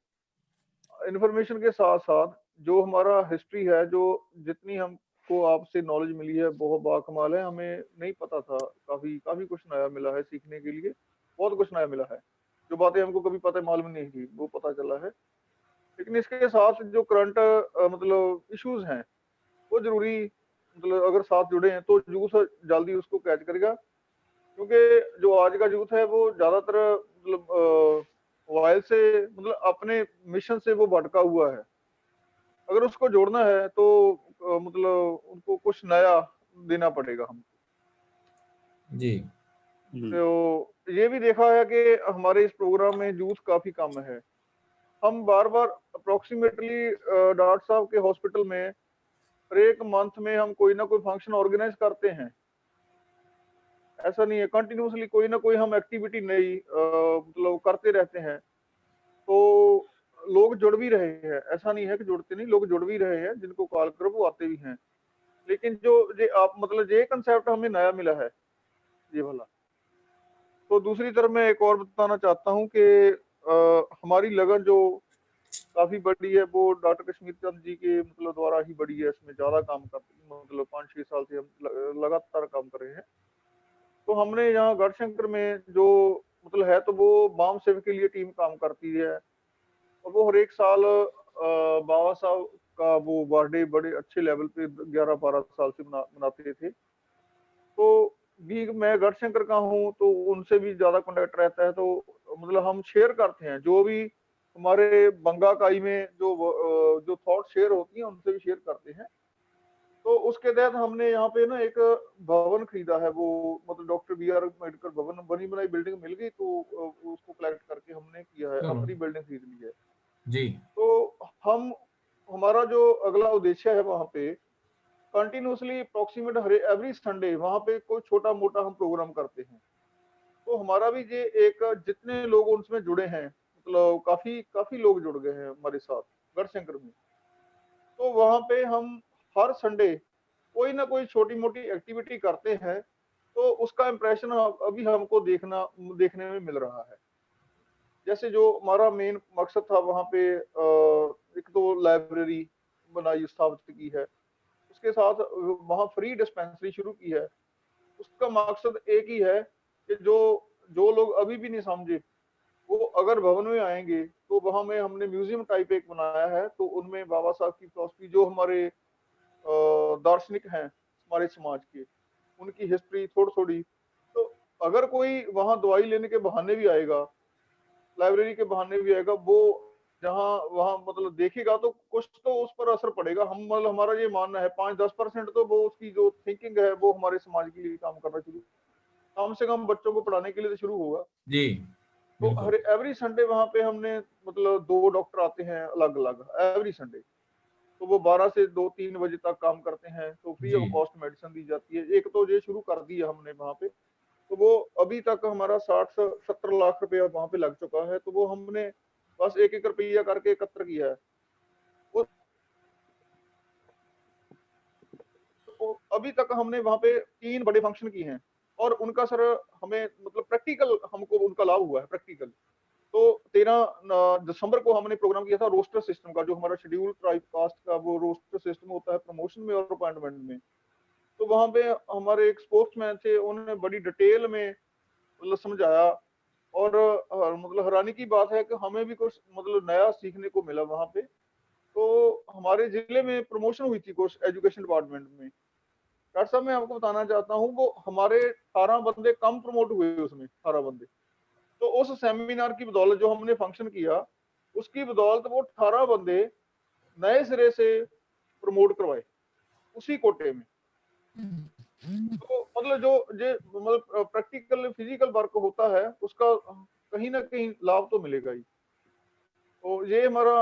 Speaker 9: इंफॉर्मेशन के साथ साथ जो हमारा हिस्ट्री है, जो जितनी हमको आपसे नॉलेज मिली है बहुत बाकमाल है, हमें नहीं पता था, काफी काफी कुछ नया मिला है सीखने के लिए, बहुत कुछ नया मिला है। जो बातें हमको कभी पता मालूम नहीं थी वो पता चला है। लेकिन इसके साथ जो करंट मतलब इश्यूज हैं वो जरूरी, मतलब अगर साथ जुड़े हैं तो यूथ जल्दी उसको कैच करेगा, क्योंकि जो आज का यूथ है वो ज्यादातर मतलब मोबाइल से, मतलब अपने मिशन से वो भटका हुआ है। अगर उसको जोड़ना है तो मतलब उनको कुछ नया देना पड़ेगा हमको
Speaker 2: जी।
Speaker 9: तो ये भी देखा है कि हमारे इस प्रोग्राम में यूथ काफी कम है। हम बार बार अप्रोक्सीमेटली डॉक्टर साहब के हॉस्पिटल में हर एक मंथ में हम कोई ना कोई फंक्शन ऑर्गेनाइज करते हैं। ऐसा नहीं है, कंटिन्यूसली कोई ना कोई हम एक्टिविटी नई मतलब करते रहते हैं, तो लोग जुड़ भी रहे हैं। ऐसा नहीं है कि जुड़ते नहीं, लोग जुड़ भी रहे हैं, जिनको कॉल करो वो आते भी हैं। लेकिन जो ये आप मतलब ये कंसेप्ट हमें नया मिला है ये वाला। तो दूसरी तरफ मैं एक और बताना चाहता हूँ कि हमारी लगन जो काफी बड़ी है वो डॉक्टर कश्मीर चंद जी के मतलब द्वारा ही बड़ी है। इसमें ज्यादा काम करते, मतलब 5-6 साल से हम लगातार काम कर रहे हैं। तो हमने यहाँ गढ़शंकर में जो मतलब है, तो वो बाम सेव के लिए टीम काम करती है, और वो हर एक साल बाबा साहब का वो बर्थडे बड़े अच्छे लेवल पे 11-12 साल से मनाते थे। तो भी मैं गढ़शंकर का हूँ तो उनसे भी ज्यादा कॉन्टेक्ट रहता है, तो मतलब हम शेयर करते हैं जो भी हमारे बंगा काई में जो थॉट शेयर होती हैं उनसे भी शेयर करते हैं। तो उसके तहत हमने यहाँ पे ना एक भवन खरीदा है, वो मतलब डॉक्टर बी.आर. अम्बेडकर भवन, बनी बनाई बिल्डिंग मिल गई, तो उसको कलेक्ट करके हमने किया है, अपनी बिल्डिंग खरीद ली है।
Speaker 2: जी।
Speaker 9: तो हमारा जो अगला उद्देश्य है वहाँ पे कंटिन्यूसली अप्रोक्सीमेट एवरी संडे वहाँ पे कोई छोटा मोटा हम प्रोग्राम करते हैं। तो हमारा भी ये एक, जितने लोग उसमें जुड़े हैं, मतलब काफी काफी लोग जुड़ गए हैं हमारे साथ गढ़शंकर में। तो वहाँ पे हम हर संडे कोई ना कोई छोटी मोटी एक्टिविटी करते हैं, तो उसका इम्प्रेशन अभी हमको देखने में मिल रहा है। जैसे जो हमारा मेन मकसद था वहाँ पे एक तो लाइब्रेरी बनाई स्थापित की है, उसके साथ वहाँ फ्री डिस्पेंसरी शुरू की है। उसका मकसद एक ही है कि जो जो लोग अभी भी नहीं समझे वो अगर भवन में आएंगे, तो वहाँ में हमने म्यूजियम टाइप एक बनाया है, तो उनमें बाबा साहब की फिलॉसफी, जो हमारे दार्शनिक हैं हमारे समाज के, उनकी हिस्ट्री थोड़ी थोड़ी, तो अगर कोई वहाँ दवाई लेने के बहाने भी आएगा, लाइब्रेरी के बहाने भी आएगा, वो जहाँ वहाँ मतलब देखेगा तो कुछ तो उस पर असर पड़ेगा। हम मतलब हमारा ये मानना है 5-10% तो वो उसकी जो थिंकिंग है वो हमारे समाज के लिए काम करना शुरू, कम से कम बच्चों को पढ़ाने के लिए तो शुरू होगा।
Speaker 2: जी
Speaker 9: तो हर एवरी संडे वहाँ पे हमने मतलब 2 डॉक्टर आते हैं अलग अलग एवरी संडे, तो वो 12 से 2-3 बजे तक काम करते हैं, तो फ्री ऑफ कॉस्ट मेडिसिन दी जाती है। एक तो ये शुरू कर दिया हमने वहाँ पे, तो वो अभी तक हमारा 60-70 लाख रुपया वहाँ पे लग चुका है, तो वो हमने बस 1-1 रुपया करके एकत्र किया है। वो तो अभी तक हमने वहाँ पे 3 बड़े फंक्शन किए हैं, और उनका सर हमें मतलब प्रैक्टिकल हमको उनका लाभ हुआ है प्रैक्टिकल। तो 13 दिसंबर को हमने प्रोग्राम किया था रोस्टर सिस्टम का, जो हमारा शेड्यूल ट्राइब कास्ट का वो रोस्टर सिस्टम होता है प्रमोशन में और अपॉइंटमेंट में। तो वहाँ पे हमारे एक स्पोर्ट्समैन थे, उन्होंने बड़ी डिटेल में मतलब समझाया, और मतलब हैरानी की बात है कि हमें भी कुछ मतलब नया सीखने को मिला वहाँ पे। तो हमारे जिले में प्रमोशन हुई थी कुछ एजुकेशन डिपार्टमेंट में। डॉक्टर साहब मैं आपको बताना चाहता हूँ, वो हमारे 18 बंदे कम प्रमोट हुए उसमें, 18 बंदे। तो उस सेमिनार की बदौलत जो हमने फंक्शन किया, उसकी बदौलत वो 18 बंदे नए सिरे से प्रमोट करवाए उसी कोटे में। तो मतलब जो मतलब प्रैक्टिकल फिजिकल वर्क होता है उसका कहीं ना कहीं लाभ तो मिलेगा ही। तो ये हमारा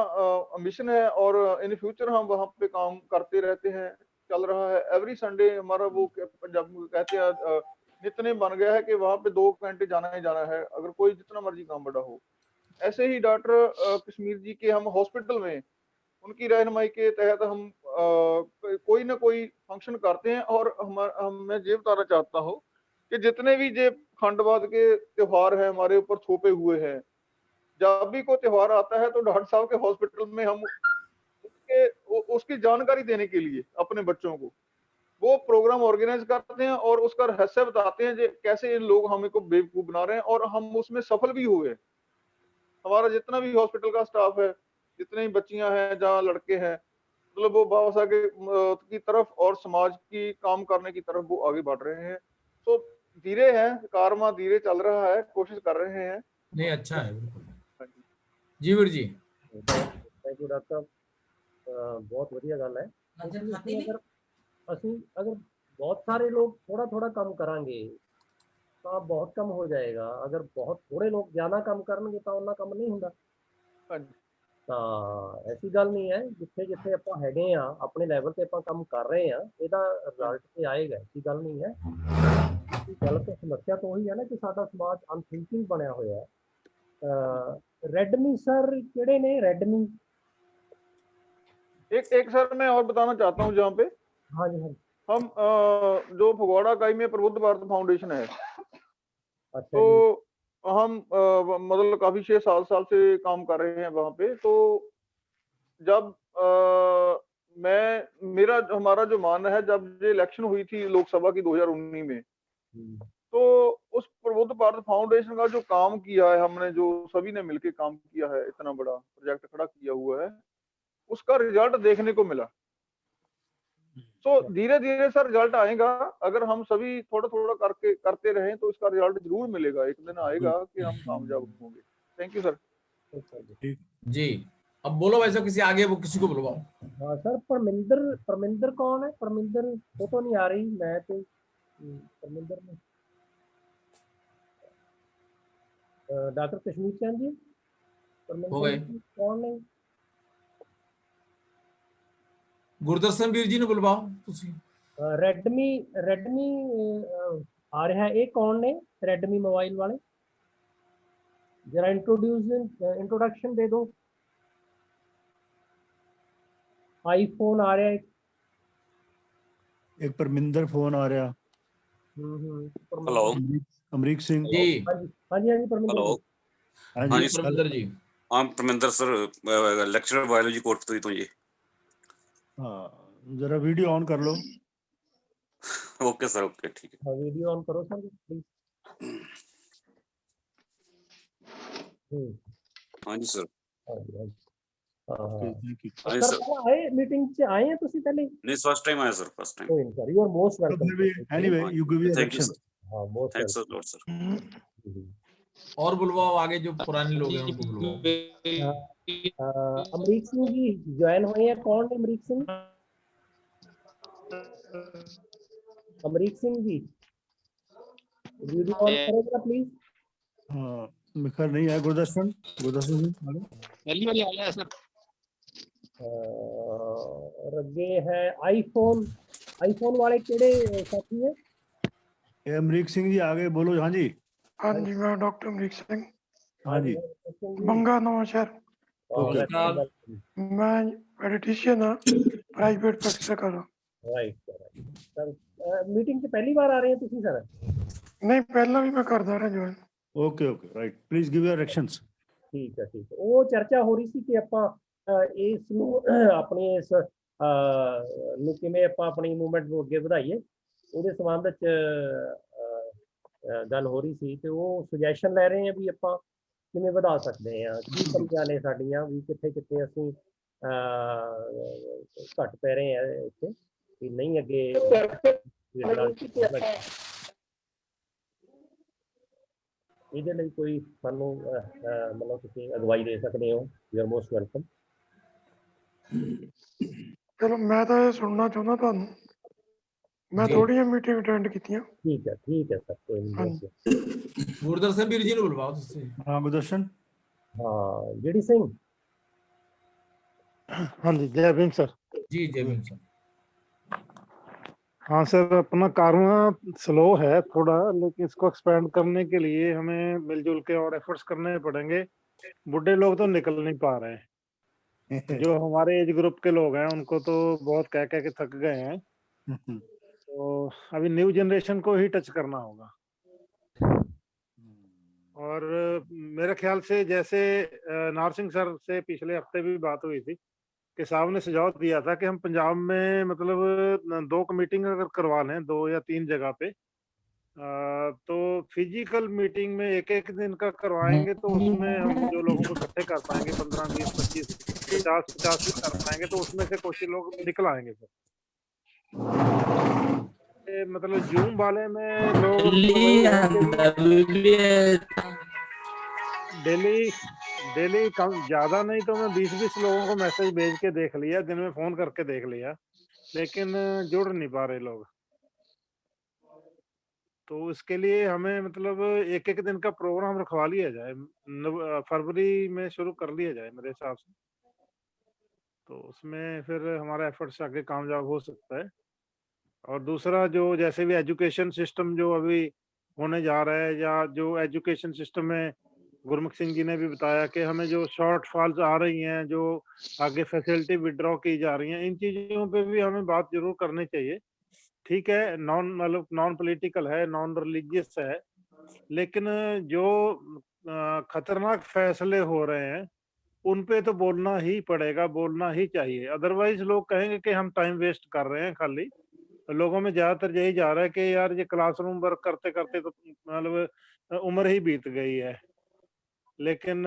Speaker 9: मिशन है और इन फ्यूचर हम वहाँ पे काम करते रहते हैं, चल रहा है। एवरी संडे हमारा वो पंजाब में कहते हैं नित्य बन गया है कि वहाँ पे 2 घंटे जाना ही जाना है, अगर कोई जितना मर्जी काम बड़ा हो। ऐसे ही डॉक्टर कश्मीर जी के हम हॉस्पिटल में उनकी रहनुमाई के तहत हम कोई ना कोई फंक्शन करते हैं और मैं ये बताना चाहता हूँ कि जितने भी ये खंडवाद के त्योहार हैं हमारे ऊपर थोपे हुए हैं, जब भी कोई त्योहार आता है तो डॉक्टर साहब के हॉस्पिटल में हम उसकी जानकारी देने के लिए अपने बच्चों को वो प्रोग्राम ऑर्गेनाइज करते हैं और उसका रहस्य बताते हैं जे कैसे इन लोग हमें को बेवकूफ बना रहे हैं, और हम उसमें सफल भी हुए। हमारा जितना भी हॉस्पिटल का स्टाफ है, जितने भी बच्चियां हैं, जहाँ लड़के हैं, मतलब वो बाबा साहब की तरफ और समाज की काम करने की तरफ वो आगे बढ़ रहे हैं। तो धीरे है, कारवा धीरे चल रहा है, कोशिश कर रहे हैं।
Speaker 2: नहीं, अच्छा है बिल्कुल। जी Veer ji.
Speaker 4: Thank you doctor साहब, बहुत बढ़िया गल है। अगर बहुत सारे लोग थोड़ा थोड़ा कम करांगे तो बहुत कम हो जाएगा, अगर बहुत थोड़े लोग ज्यादा कम करनगे तो उन्ना कम नहीं ਹੁੰਦਾ। ਤਾਂ ਐਸੀ ਗੱਲ ਨਹੀਂ ਹੈ, ਜਿੱਥੇ ਜਿੱਥੇ ਆਪਾਂ ਹੈਗੇ ਆ ਆਪਣੇ ਲੈਵਲ ਤੇ ਆਪਾਂ ਕੰਮ ਕਰ ਰਹੇ ਆ, ਇਹਦਾ ਰਿਜ਼ਲਟ ਤੇ ਆਏਗਾ, ਐਸੀ ਗੱਲ ਨਹੀਂ ਹੈ। ਗੱਲ ਤਾਂ ਸਮੱਸਿਆ ਤਾਂ ਉਹੀ ਹੈ ਨਾ ਕਿ ਸਾਡਾ ਸਮਾਜ ਅਨਥਿੰਕਿੰਗ ਬਣਿਆ ਹੋਇਆ ਹੈ। रेडमी सर केड़े ने रेडमी?
Speaker 9: एक सर मैं और बताना चाहता हूँ जहाँ पे
Speaker 4: हाँ जी, हाँ जी।
Speaker 9: हम जो फगवाड़ा इकाई में प्रबुद्ध भारत फाउंडेशन है,
Speaker 4: अच्छा
Speaker 9: तो
Speaker 4: जी।
Speaker 9: हम मतलब काफी 6-7 साल से काम कर रहे हैं वहाँ पे। तो जब हमारा जो मानना है, जब ये इलेक्शन हुई थी लोकसभा की 2019 में, तो उस प्रबुद्ध भारत फाउंडेशन का जो काम किया है हमने, जो सभी ने मिलकर काम किया है, इतना बड़ा प्रोजेक्ट खड़ा किया हुआ है, उसका रिजल्ट देखने को मिला। तो धीरे धीरे सर रिजल्ट आएगा, अगर हम सभी थोड़ा थोड़ा करके करते रहें तो इसका रिजल्ट जरूर मिलेगा, एक दिन आएगा कि हम कामयाब होंगे। Thank you sir.
Speaker 2: जी, अब बोलो भाई साहब, किसी आगे वो किसी को बुलवाओ।
Speaker 4: हाँ सर, परमिंदर कौन है? परमिंदर वो तो नहीं आ रही, मैं तो परमिंदर में डॉक्टर कश्मीर चंद जी, परमिंदर कौन है?
Speaker 2: गुरदर्शन वीर जी ने बुलवाओ ਤੁਸੀਂ।
Speaker 4: रेडमी आ रहा है, ये कौन ने रेडमी मोबाइल वाले? जरा इंट्रोडक्शन दे दो। आईफोन आ रहा है,
Speaker 3: एक परमिंदर फोन आ रहा।
Speaker 10: हेलो
Speaker 3: अमरीक सिंह
Speaker 2: जी।
Speaker 4: हाँ जी परमिंदर।
Speaker 10: हेलो
Speaker 3: हाँ जी
Speaker 2: परमिंदर जी।
Speaker 10: हाँ Parminder sir, lecturer biology course तो जी।
Speaker 3: हाँ, जरा वीडियो ऑन कर लो।
Speaker 10: ओके सर, ओके ठीक है।
Speaker 4: हाँ, वीडियो ऑन करो सर प्लीज।
Speaker 10: हाँ जी सर।
Speaker 4: सर आए मीटिंग से आए हैं ਤੁਸੀਂ ਪਹਿਲੇ?
Speaker 10: नहीं, फर्स्ट टाइम आया सर, फर्स्ट टाइम।
Speaker 4: कोई नहीं sir, you are most welcome.
Speaker 3: Anyway you give your
Speaker 10: thank you
Speaker 3: action.
Speaker 10: Sir.
Speaker 4: हां, most
Speaker 10: thanks sir, lord sir.
Speaker 2: और बुलवाओ आगे जो पुराने लोग हैं उनको बुलवाओ।
Speaker 4: अमरीक सिंह जी ज्वाइन हुए हैं, कौन है अमरीक सिंह? अमरीक सिंह जी वीडियो ऑन करेगा प्लीज।
Speaker 3: हाँ, मिखर नहीं है। गुरदर्शन सिंह
Speaker 1: पहली बार आया है सर।
Speaker 4: और आगे है आईफोन वाले केड़े साथी है?
Speaker 3: ये अमरीक सिंह जी आगे बोलो। हाँ जी।
Speaker 11: हाँ जी, मैं डॉक्टर अमरीक सिंह,
Speaker 3: हाँ जी।
Speaker 11: बंगा नवांशहर। मैं मेडिटेशन प्राइवेट प्रैक्टिस कर रहा हूँ।
Speaker 4: राइट सर, मीटिंग से पहली बार आ रहे हैं ਤੁਸੀਂ सर?
Speaker 11: नहीं, पहला भी मैं करता रहा join.
Speaker 3: Okay right, please give your actions.
Speaker 4: ठीक है ਉਹ ਚਰਚਾ ਹੋ ਰਹੀ ਸੀ ਕਿ ਆਪਾਂ ਇਸ ਨੂੰ ਆਪਣੀ ਇਸ ਨੂੰ ਕਿਵੇਂ ਆਪਾਂ ਆਪਣੀ ਮੂਵਮੈਂਟ ਨੂੰ ਅੱਗੇ ਵਧਾਈਏ, ਉਹਦੇ ਸੰਬੰਧ ਵਿੱਚ ਗੱਲ ਹੋ ਰਹੀ ਸੀ ਤੇ ਉਹ ਸੁਜੈਸ਼ਨ ਲੈ ਰਹੇ ਆ ਵੀ ਆਪਾਂ ਕਿਵੇਂ ਵਧਾ ਸਕਦੇ ਆ, ਕੀ ਕਮੀਆਂ ਨੇ ਸਾਡੀਆਂ, ਵੀ ਕਿੱਥੇ ਕਿੱਥੇ ਅਸੀਂ ਘੱਟ ਪੈ ਰਹੇ ਆ ਇੱਥੇ, ਵੀ ਨਹੀਂ ਅੱਗੇ ਇਹਦੇ ਲਈ ਕੋਈ ਸਾਨੂੰ ਮਤਲਬ ਤੁਸੀਂ ਅਗਵਾਈ ਦੇ ਸਕਦੇ ਹੋ, ਯੂ ਆਰ ਮੋਸਟ ਵੈਲਕਮ।
Speaker 11: ਚਲੋ ਮੈਂ ਤਾਂ ਇਹ ਸੁਣਨਾ ਚਾਹੁੰਦਾ ਤੁਹਾਨੂੰ मैं थोड़ी मीटिंग अटेंड की थी।
Speaker 4: ठीक है सर, कोई नहीं।
Speaker 2: गुरदर्शन ਵੀਰ ਜੀ ਨੂੰ ਬੁਲਵਾਓ ਤੁਸੀਂ।
Speaker 3: हाँ गुरदर्शन।
Speaker 4: हाँ जेडी सिंह।
Speaker 12: हाँ जी, जय भीम सर।
Speaker 2: जी जय भीम सर।
Speaker 12: हाँ सर, अपना कार्य स्लो है थोड़ा, लेकिन इसको एक्सपेंड करने के लिए हमें मिलजुल के और एफर्ट्स करने पड़ेंगे। बुढ़े लोग तो निकल नहीं पा रहे हैं। जो हमारे एज ग्रुप के लोग हैं उनको तो बहुत कह कह के थक गए हैं। तो अभी न्यू जनरेशन को ही टच करना होगा। और मेरे ख्याल से जैसे नारसिंह सर से पिछले हफ्ते भी बात हुई थी कि साहब ने सुझाव दिया था कि हम पंजाब में मतलब 2 मीटिंग अगर करवा लें 2 या 3 जगह पे, तो फिजिकल मीटिंग में एक दिन का करवाएंगे तो उसमें हम जो लोगों को इकट्ठे कर पाएंगे 15, 20, 25, 50 भी कर पाएंगे, तो उसमें से कुछ लोग निकल आएंगे फिर। मतलब जूम वाले में लोग डेली कम ज्यादा नहीं तो मैं 20-20 लोगों को मैसेज भेज के देख लिया, दिन में फोन करके देख लिया, लेकिन जुड़ नहीं पा रहे लोग। तो इसके लिए हमें मतलब एक दिन का प्रोग्राम रखवा लिया जाए, फरवरी में शुरू कर लिया जाए मेरे हिसाब से, तो उसमें फिर हमारा एफर्ट्स आगे कामयाब हो सकता है। और दूसरा जो जैसे भी एजुकेशन सिस्टम जो अभी होने जा रहा है, या जो एजुकेशन सिस्टम में गुरमुख सिंह जी ने भी बताया कि हमें जो शॉर्ट फॉल्स आ रही हैं, जो आगे फैसिलिटी विड्रॉ की जा रही हैं, इन चीजों पे भी हमें बात जरूर करनी चाहिए। ठीक है, नॉन पॉलिटिकल है, नॉन रिलीजियस है, लेकिन जो खतरनाक फैसले हो रहे हैं उन पे तो बोलना ही पड़ेगा, बोलना ही चाहिए। अदरवाइज लोग कहेंगे कि हम टाइम वेस्ट कर रहे हैं खाली। लोगों में ज्यादातर यही जा रहा है कि यार ये क्लासरूम वर्क करते करते तो मतलब उम्र ही बीत गई है, लेकिन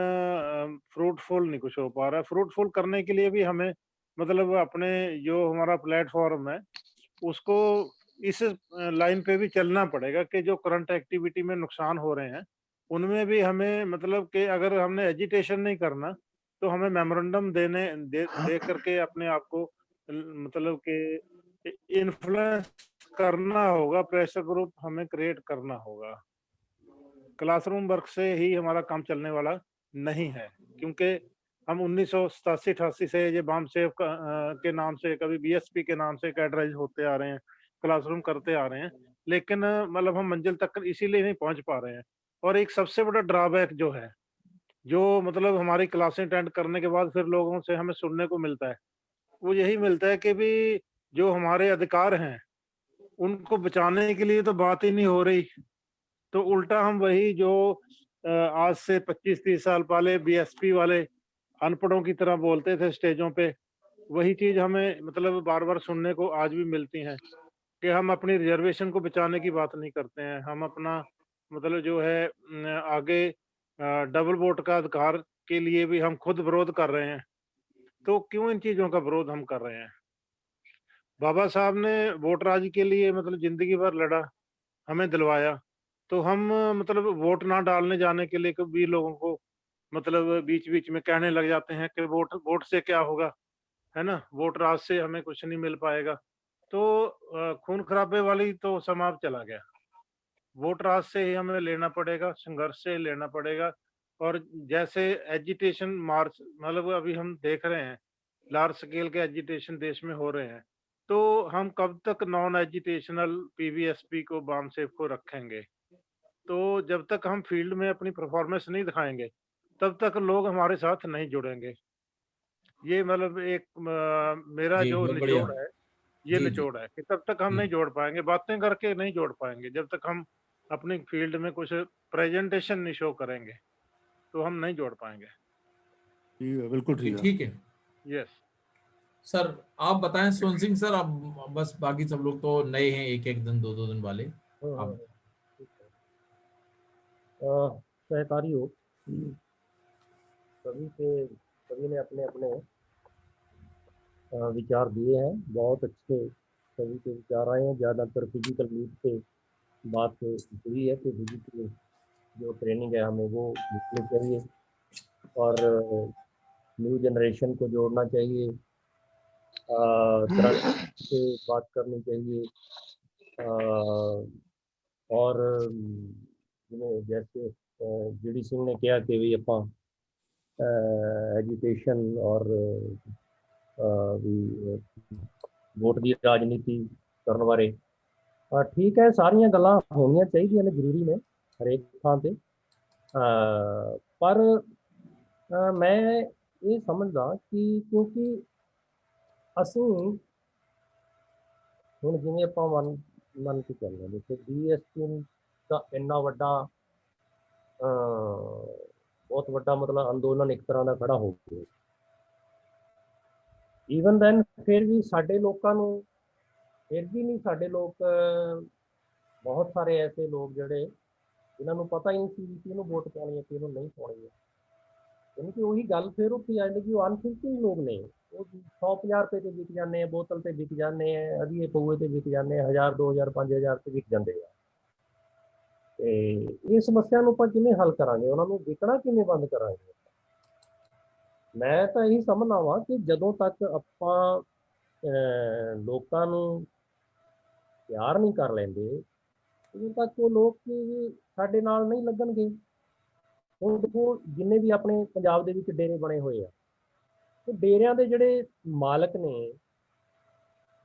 Speaker 12: फ्रूटफुल नहीं कुछ हो पा रहा है। फ्रूटफुल करने के लिए भी हमें मतलब अपने जो हमारा प्लेटफॉर्म है उसको इस लाइन पे भी चलना पड़ेगा कि जो करंट एक्टिविटी में नुकसान हो रहे हैं उनमें भी हमें मतलब कि अगर हमने एजिटेशन नहीं करना तो हमें मेमोरेंडम दे करके अपने आप को मतलब कि इन्फ्लुएंस करना होगा, प्रेशर ग्रुप हमें क्रिएट करना होगा। क्लासरूम वर्क से ही हमारा काम चलने वाला नहीं है, क्योंकि हम 1987-88 से ये बाम सेव के नाम से, कभी बीएसपी के नाम से कैडराइज होते आ रहे हैं, क्लासरूम करते आ रहे हैं, लेकिन मतलब हम मंजिल तक इसीलिए नहीं पहुंच पा रहे हैं। और एक सबसे बड़ा ड्रॉबैक जो है, जो मतलब हमारी क्लासें अटेंड करने के बाद फिर लोगों से हमें सुनने को मिलता है, वो यही मिलता है कि भी जो हमारे अधिकार हैं उनको बचाने के लिए तो बात ही नहीं हो रही। तो उल्टा हम वही जो आज से 25-30 साल पहले बीएसपी वाले अनपढ़ों की तरह बोलते थे स्टेजों पे, वही चीज हमें मतलब बार बार सुनने को आज भी मिलती है कि हम अपनी रिजर्वेशन को बचाने की बात नहीं करते हैं, हम अपना मतलब जो है आगे डबल वोट का अधिकार के लिए भी हम खुद विरोध कर रहे हैं। तो क्यों इन चीजों का विरोध हम कर रहे हैं? बाबा साहब ने वोट राज के लिए मतलब जिंदगी भर लड़ा, हमें दिलवाया, तो हम मतलब वोट ना डालने जाने के लिए भी लोगों को मतलब बीच बीच में कहने लग जाते हैं कि वोट से क्या होगा, है ना, वोट राज से हमें कुछ नहीं मिल पाएगा। तो खून खराबे वाली तो समाप्त चला गया। वोट राज से ही हमें लेना पड़ेगा, संघर्ष से लेना पड़ेगा। और जैसे एजिटेशन मार्च मतलब अभी हम देख रहे हैं लार्ज स्केल के एजिटेशन देश में हो रहे हैं, तो हम कब तक नॉन एजिटेशनल पीवीएसपी को बाम सेफ को रखेंगे? तो जब तक हम फील्ड में अपनी परफॉर्मेंस नहीं दिखाएंगे तब तक लोग हमारे साथ नहीं जुड़ेंगे। ये मतलब एक मेरा जो निचोड़ है, ये निचोड़ है कि तब तक हम नहीं जोड़ पाएंगे, बातें करके नहीं जोड़ पाएंगे। जब तक हम अपनी फील्ड में कुछ प्रेजेंटेशन नहीं शो करेंगे तो हम नहीं जोड़ पाएंगे।
Speaker 3: बिल्कुल
Speaker 2: ठीक है।
Speaker 12: यस
Speaker 2: सर आप बताएं सोन सिंह सर, आप बस बाकी सब लोग तो नए हैं, एक दिन 2 दिन वाले। आप
Speaker 4: सहकारियों सभी ने अपने अपने विचार दिए हैं, बहुत अच्छे सभी के विचार आए हैं। ज़्यादातर फिजिकल नीड पे बात हुई है कि फिजिकल जो ट्रेनिंग है हमें वो मिलनी चाहिए और न्यू जनरेशन को जोड़ना चाहिए, तरह से बात करनी चाहिए, और ਜਿਵੇਂ ਜੈਸੇ ਜਿਹੜੀ ਸਿੰਘ ਨੇ ਕਿਹਾ ਕਿ ਵੀ ਆਪਾਂ ਐਜੂਕੇਸ਼ਨ ਔਰ ਵੀ ਵੋਟ ਦੀ ਰਾਜਨੀਤੀ ਕਰਨ ਬਾਰੇ ਠੀਕ ਹੈ, ਸਾਰੀਆਂ ਗੱਲਾਂ ਹੋਣੀਆਂ ਚਾਹੀਦੀਆਂ ਨੇ, ਜ਼ਰੂਰੀ ਨੇ ਹਰੇਕ ਥਾਂ ਤੇ। ਪਰ ਮੈਂ ਇਹ ਸਮਝਦਾ ਕਿ ਕਿਉਂਕਿ ਅਸੀਂ ਹੁਣ ਜਿਵੇਂ ਆਪਾਂ ਮੰਨ ਕੇ ਚੱਲਦੇ ਹਾਂ, ਦੇਖੋ BSP ਦਾ ਇੰਨਾ ਵੱਡਾ ਬਹੁਤ ਵੱਡਾ ਮਤਲਬ ਅੰਦੋਲਨ ਇੱਕ ਤਰ੍ਹਾਂ ਦਾ ਖੜਾ ਹੋ ਗਿਆ। ਈਵਨ ਦੈਨ ਫਿਰ ਵੀ ਸਾਡੇ ਲੋਕਾਂ ਨੂੰ ਫਿਰ ਵੀ ਨਹੀਂ, ਸਾਡੇ ਲੋਕ ਬਹੁਤ ਸਾਰੇ ਐਸੇ ਲੋਕ ਜਿਹੜੇ ਜਿਨ੍ਹਾਂ ਨੂੰ ਪਤਾ ਹੀ ਨਹੀਂ ਸੀ ਕਿਹਨੂੰ ਵੋਟ ਪਾਉਣੀ ਹੈ ਕਿਹਨੂੰ ਨਹੀਂ ਪਾਉਣੀ ਹੈ। ਯਾਨੀ ਕਿ ਉਹੀ ਗੱਲ ਫਿਰ ਉੱਥੇ ਆ ਜਾਂਦੀ ਕਿ ਉਹ ਅਨਥਿੰਕਿੰਗ ਲੋਕ ਨੇ, ਉਹ 150 ਰੁਪਏ ਤੇ ਵਿਕ ਜਾਂਦੇ ਆ, ਬੋਤਲ ਤੇ ਵਿਕ ਜਾਂਦੇ ਆ, ਅਧੀਏ ਪਊਏ ਤੇ ਵਿਕ ਜਾਂਦੇ ਆ, 1000 2000 5000 ਤੇ ਵਿਕ ਜਾਂਦੇ ਆ। ਤੇ ਇਹ ਸਮੱਸਿਆ ਨੂੰ ਆਪਾਂ ਕਿਵੇਂ ਹੱਲ ਕਰਾਂਗੇ, ਉਹਨਾਂ ਨੂੰ ਵਿਕਣਾ ਕਿਵੇਂ ਬੰਦ ਕਰਾਂਗੇ? ਮੈਂ ਤਾਂ ਇਹੀ ਸਮਝਦਾ ਵਾਂ ਕਿ ਜਦੋਂ ਤੱਕ ਆਪਾਂ ਲੋਕਾਂ ਨੂੰ ਪਿਆਰ ਨਹੀਂ ਕਰ ਲੈਂਦੇ ਉਦੋਂ ਤੱਕ ਉਹ ਲੋਕ ਸਾਡੇ ਨਾਲ ਨਹੀਂ ਲੱਗਣਗੇ। ਹੁਣ ਦੇਖੋ ਜਿੰਨੇ ਵੀ ਆਪਣੇ ਪੰਜਾਬ ਦੇ ਵਿੱਚ ਡੇਰੇ ਬਣੇ ਹੋਏ ਆ, ਤੇ ਡੇਰਿਆਂ ਦੇ ਜਿਹੜੇ ਮਾਲਕ ਨੇ